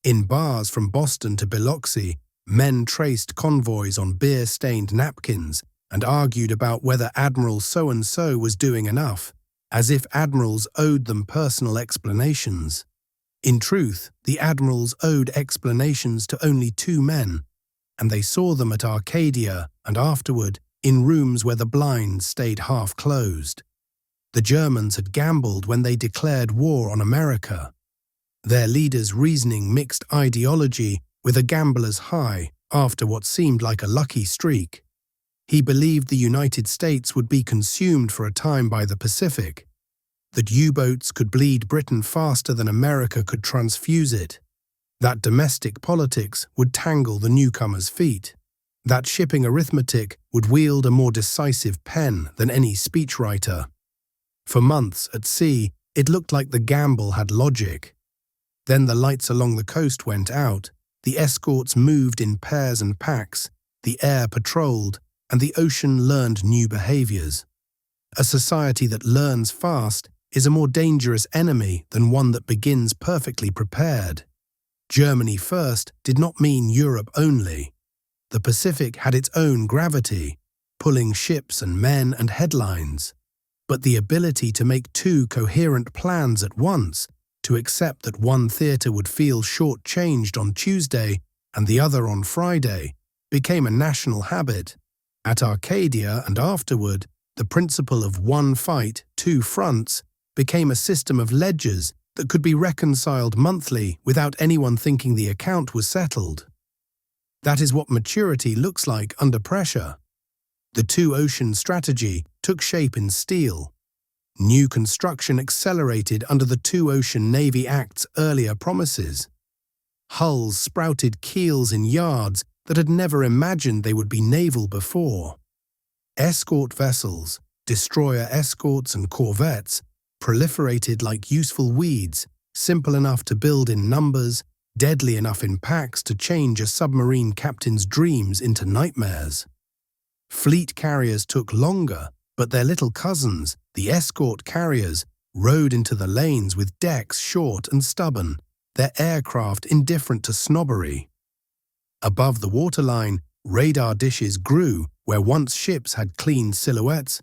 Speaker 2: In bars from Boston to Biloxi, men traced convoys on beer-stained napkins and argued about whether Admiral so-and-so was doing enough, as if admirals owed them personal explanations. In truth, the admirals owed explanations to only two men, and they saw them at Arcadia and afterward in rooms where the blinds stayed half-closed. The Germans had gambled when they declared war on America. Their leader's reasoning mixed ideology with a gambler's high after what seemed like a lucky streak. He believed the United States would be consumed for a time by the Pacific, that U-boats could bleed Britain faster than America could transfuse it, that domestic politics would tangle the newcomer's feet, that shipping arithmetic would wield a more decisive pen than any speechwriter. For months at sea, it looked like the gamble had logic. Then the lights along the coast went out, the escorts moved in pairs and packs, the air patrolled, and the ocean learned new behaviors. A society that learns fast is a more dangerous enemy than one that begins perfectly prepared. Germany first did not mean Europe only. The Pacific had its own gravity, pulling ships and men and headlines. But the ability to make two coherent plans at once, to accept that one theatre would feel short-changed on Tuesday and the other on Friday, became a national habit. At Arcadia and afterward, the principle of one fight, two fronts became a system of ledgers that could be reconciled monthly without anyone thinking the account was settled. That is what maturity looks like under pressure. The two-ocean strategy took shape in steel. New construction accelerated under the Two-Ocean Navy Act's earlier promises. Hulls sprouted keels in yards that had never imagined they would be naval before. Escort vessels, destroyer escorts and corvettes proliferated like useful weeds, simple enough to build in numbers, deadly enough in packs to change a submarine captain's dreams into nightmares. Fleet carriers took longer, but their little cousins, the escort carriers, rode into the lanes with decks short and stubborn, their aircraft indifferent to snobbery. Above the waterline, radar dishes grew where once ships had clean silhouettes.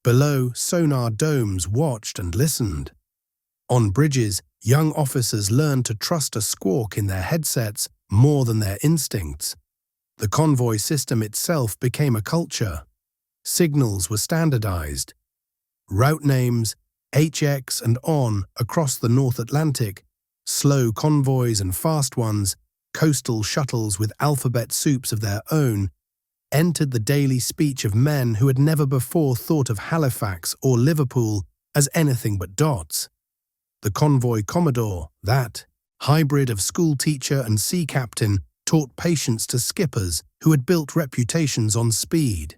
Speaker 2: Below, sonar domes watched and listened. On bridges, young officers learned to trust a squawk in their headsets more than their instincts. The convoy system itself became a culture. Signals were standardized. Route names, HX and on across the North Atlantic, slow convoys and fast ones, coastal shuttles with alphabet soups of their own, entered the daily speech of men who had never before thought of Halifax or Liverpool as anything but dots. The convoy commodore, that hybrid of schoolteacher and sea captain, taught patience to skippers who had built reputations on speed.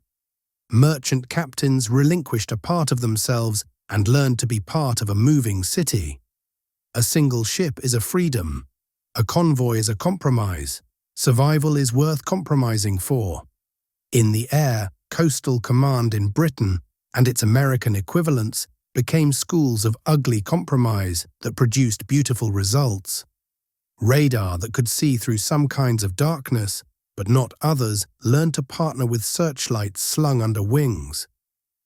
Speaker 2: Merchant captains relinquished a part of themselves and learned to be part of a moving city. A single ship is a freedom. A convoy is a compromise. Survival is worth compromising for. In the air, Coastal Command in Britain and its American equivalents became schools of ugly compromise that produced beautiful results. Radar that could see through some kinds of darkness, but not others, learned to partner with searchlights slung under wings.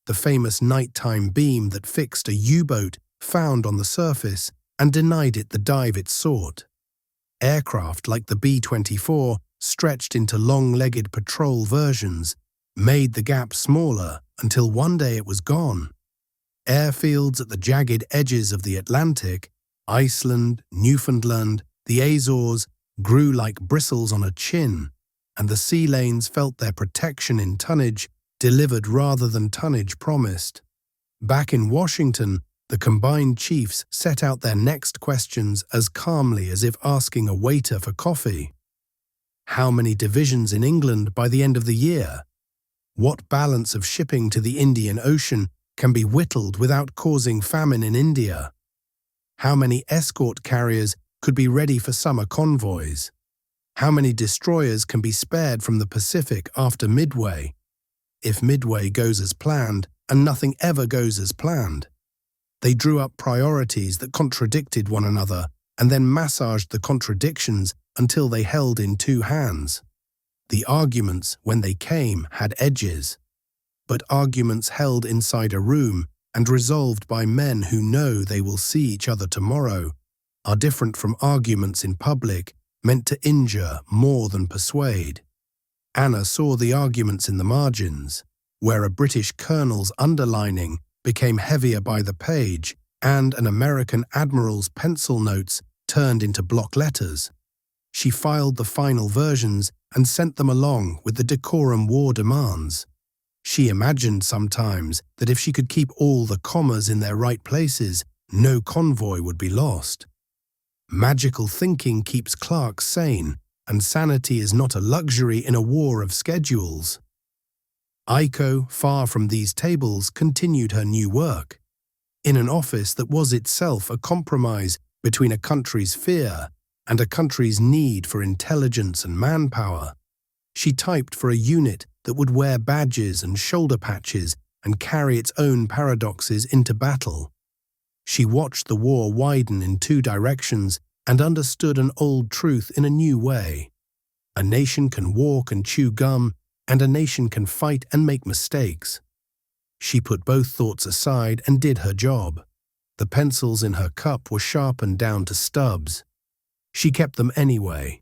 Speaker 2: The famous nighttime beam that fixed a U-boat found on the surface and denied it the dive it sought. Aircraft like the B-24, stretched into long-legged patrol versions, made the gap smaller until one day it was gone. Airfields at the jagged edges of the Atlantic, Iceland, Newfoundland, the Azores, grew like bristles on a chin, and the sea lanes felt their protection in tonnage delivered rather than tonnage promised. Back in Washington, the combined chiefs set out their next questions as calmly as if asking a waiter for coffee. How many divisions in England by the end of the year? What balance of shipping to the Indian Ocean can be whittled without causing famine in India? How many escort carriers could be ready for summer convoys? How many destroyers can be spared from the Pacific after Midway? If Midway goes as planned, and nothing ever goes as planned. They drew up priorities that contradicted one another and then massaged the contradictions until they held in two hands. The arguments, when they came, had edges. But arguments held inside a room and resolved by men who know they will see each other tomorrow are different from arguments in public meant to injure more than persuade. Anna saw the arguments in the margins, where a British colonel's underlining became heavier by the page and an American admiral's pencil notes turned into block letters. She filed the final versions and sent them along with the decorum war demands. She imagined sometimes that if she could keep all the commas in their right places, no convoy would be lost. Magical thinking keeps clerks sane, and sanity is not a luxury in a war of schedules. Aiko, far from these tables, continued her new work. In an office that was itself a compromise between a country's fear and a country's need for intelligence and manpower, she typed for a unit that would wear badges and shoulder patches and carry its own paradoxes into battle. She watched the war widen in two directions and understood an old truth in a new way. A nation can walk and chew gum, and a nation can fight and make mistakes. She put both thoughts aside and did her job. The pencils in her cup were sharpened down to stubs. She kept them anyway,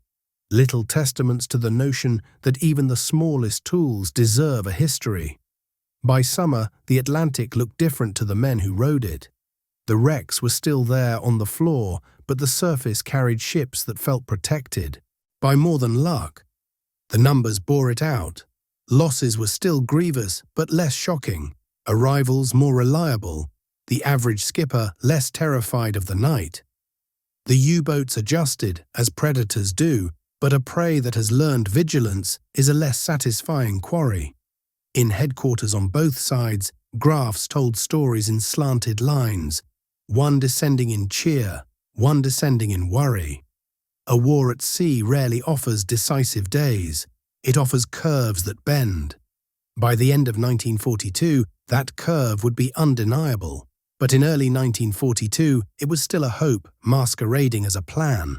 Speaker 2: little testaments to the notion that even the smallest tools deserve a history. By summer, the Atlantic looked different to the men who rode it. The wrecks were still there on the floor, but the surface carried ships that felt protected. By more than luck. The numbers bore it out. Losses were still grievous, but less shocking. Arrivals more reliable. The average skipper less terrified of the night. The U-boats adjusted, as predators do, but a prey that has learned vigilance is a less satisfying quarry. In headquarters on both sides, graphs told stories in slanted lines, one descending in cheer, one descending in worry. A war at sea rarely offers decisive days. It offers curves that bend. By the end of 1942, that curve would be undeniable. But in early 1942, it was still a hope masquerading as a plan.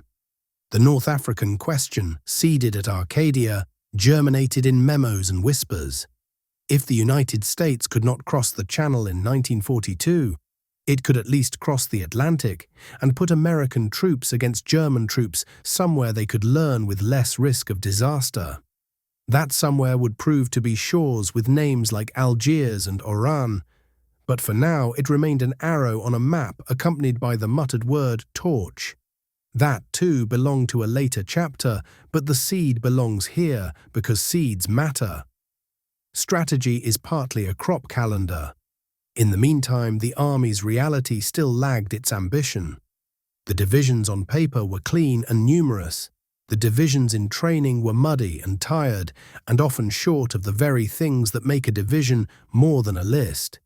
Speaker 2: The North African question, seeded at Arcadia, germinated in memos and whispers. If the United States could not cross the Channel in 1942, it could at least cross the Atlantic and put American troops against German troops somewhere they could learn with less risk of disaster. That somewhere would prove to be shores with names like Algiers and Oran, but for now it remained an arrow on a map accompanied by the muttered word torch. That too belonged to a later chapter, but the seed belongs here because seeds matter. Strategy is partly a crop calendar. In the meantime, the Army's reality still lagged its ambition. The divisions on paper were clean and numerous. The divisions in training were muddy and tired, and often short of the very things that make a division more than a list.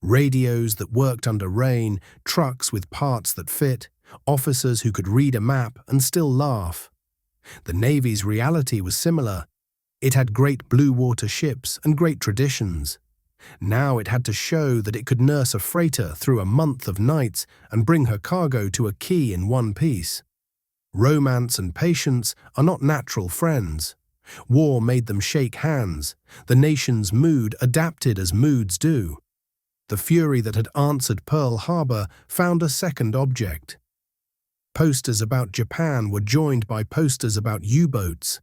Speaker 2: Radios that worked under rain, trucks with parts that fit, officers who could read a map and still laugh. The Navy's reality was similar. It had great blue water ships and great traditions. Now it had to show that it could nurse a freighter through a month of nights and bring her cargo to a quay in one piece. Romance and patience are not natural friends. War made them shake hands. The nation's mood adapted as moods do. The fury that had answered Pearl Harbor found a second object. Posters about Japan were joined by posters about U-boats.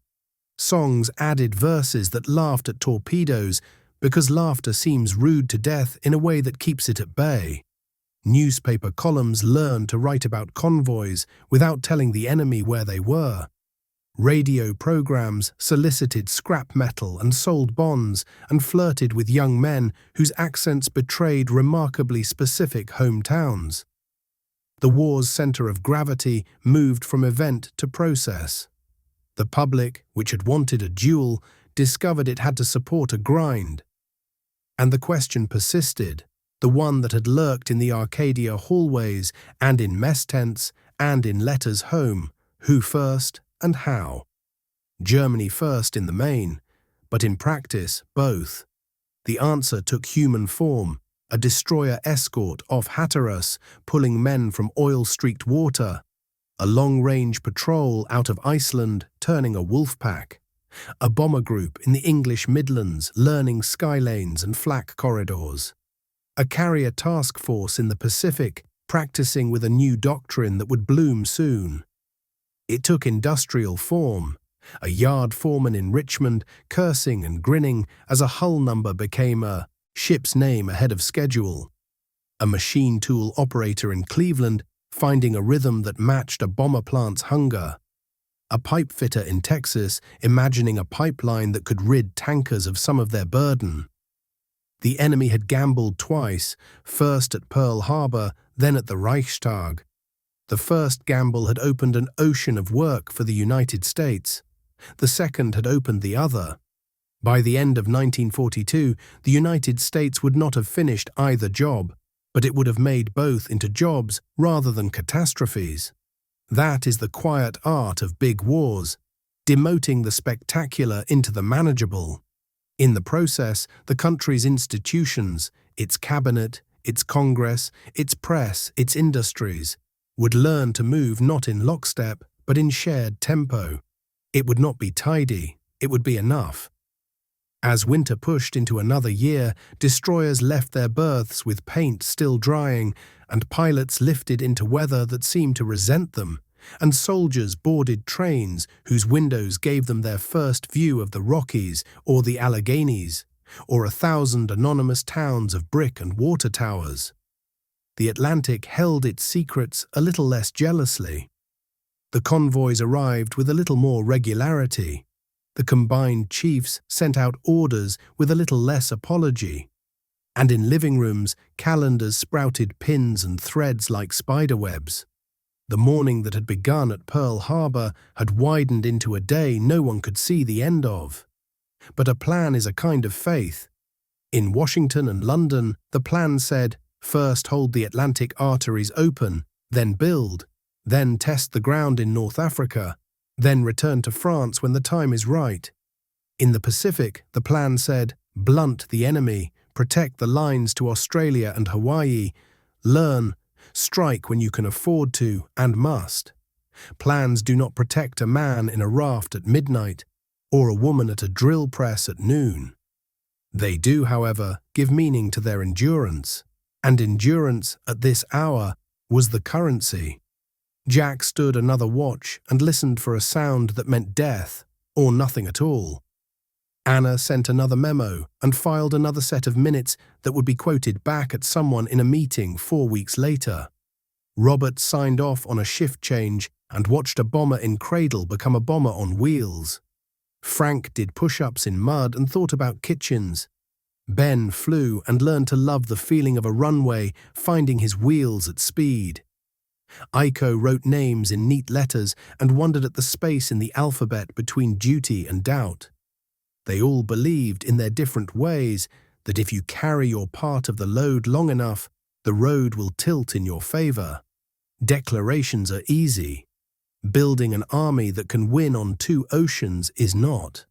Speaker 2: Songs added verses that laughed at torpedoes because laughter seems rude to death in a way that keeps it at bay. Newspaper columns learned to write about convoys without telling the enemy where they were. Radio programs solicited scrap metal and sold bonds and flirted with young men whose accents betrayed remarkably specific hometowns. The war's center of gravity moved from event to process. The public, which had wanted a duel, discovered it had to support a grind. And the question persisted, the one that had lurked in the Arcadia hallways and in mess tents and in letters home: who first and how? Germany first in the main, but in practice, both. The answer took human form, a destroyer escort off Hatteras pulling men from oil-streaked water, a long-range patrol out of Iceland turning a wolf pack, a bomber group in the English Midlands learning skylanes and flak corridors, a carrier task force in the Pacific practicing with a new doctrine that would bloom soon. It took industrial form, a yard foreman in Richmond cursing and grinning as a hull number became a ship's name ahead of schedule, a machine tool operator in Cleveland finding a rhythm that matched a bomber plant's hunger, a pipe fitter in Texas imagining a pipeline that could rid tankers of some of their burden. The enemy had gambled twice, first at Pearl Harbor, then at the Reichstag. The first gamble had opened an ocean of work for the United States. The second had opened the other. By the end of 1942, the United States would not have finished either job, but it would have made both into jobs rather than catastrophes. That is the quiet art of big wars, demoting the spectacular into the manageable. In the process, the country's institutions, its cabinet, its Congress, its press, its industries, would learn to move not in lockstep, but in shared tempo. It would not be tidy, it would be enough. As winter pushed into another year, destroyers left their berths with paint still drying, and pilots lifted into weather that seemed to resent them, and soldiers boarded trains whose windows gave them their first view of the Rockies or the Alleghenies, or 1,000 anonymous towns of brick and water towers. The Atlantic held its secrets a little less jealously. The convoys arrived with a little more regularity. The combined chiefs sent out orders with a little less apology. And in living rooms, calendars sprouted pins and threads like spiderwebs. The morning that had begun at Pearl Harbor had widened into a day no one could see the end of. But a plan is a kind of faith. In Washington and London, the plan said, first hold the Atlantic arteries open, then build, then test the ground in North Africa, then return to France when the time is right. In the Pacific, the plan said, blunt the enemy, protect the lines to Australia and Hawaii, learn, strike when you can afford to and must. Plans do not protect a man in a raft at midnight or a woman at a drill press at noon. They do, however, give meaning to their endurance, and endurance at this hour was the currency. Jack stood another watch and listened for a sound that meant death or nothing at all. Anna sent another memo and filed another set of minutes that would be quoted back at someone in a meeting 4 weeks later. Robert signed off on a shift change and watched a bomber in cradle become a bomber on wheels. Frank did push-ups in mud and thought about kitchens. Ben flew and learned to love the feeling of a runway, finding his wheels at speed. Aiko wrote names in neat letters and wondered at the space in the alphabet between duty and doubt. They all believed in their different ways that if you carry your part of the load long enough, the road will tilt in your favor. Declarations are easy. Building an army that can win on 2 oceans is not.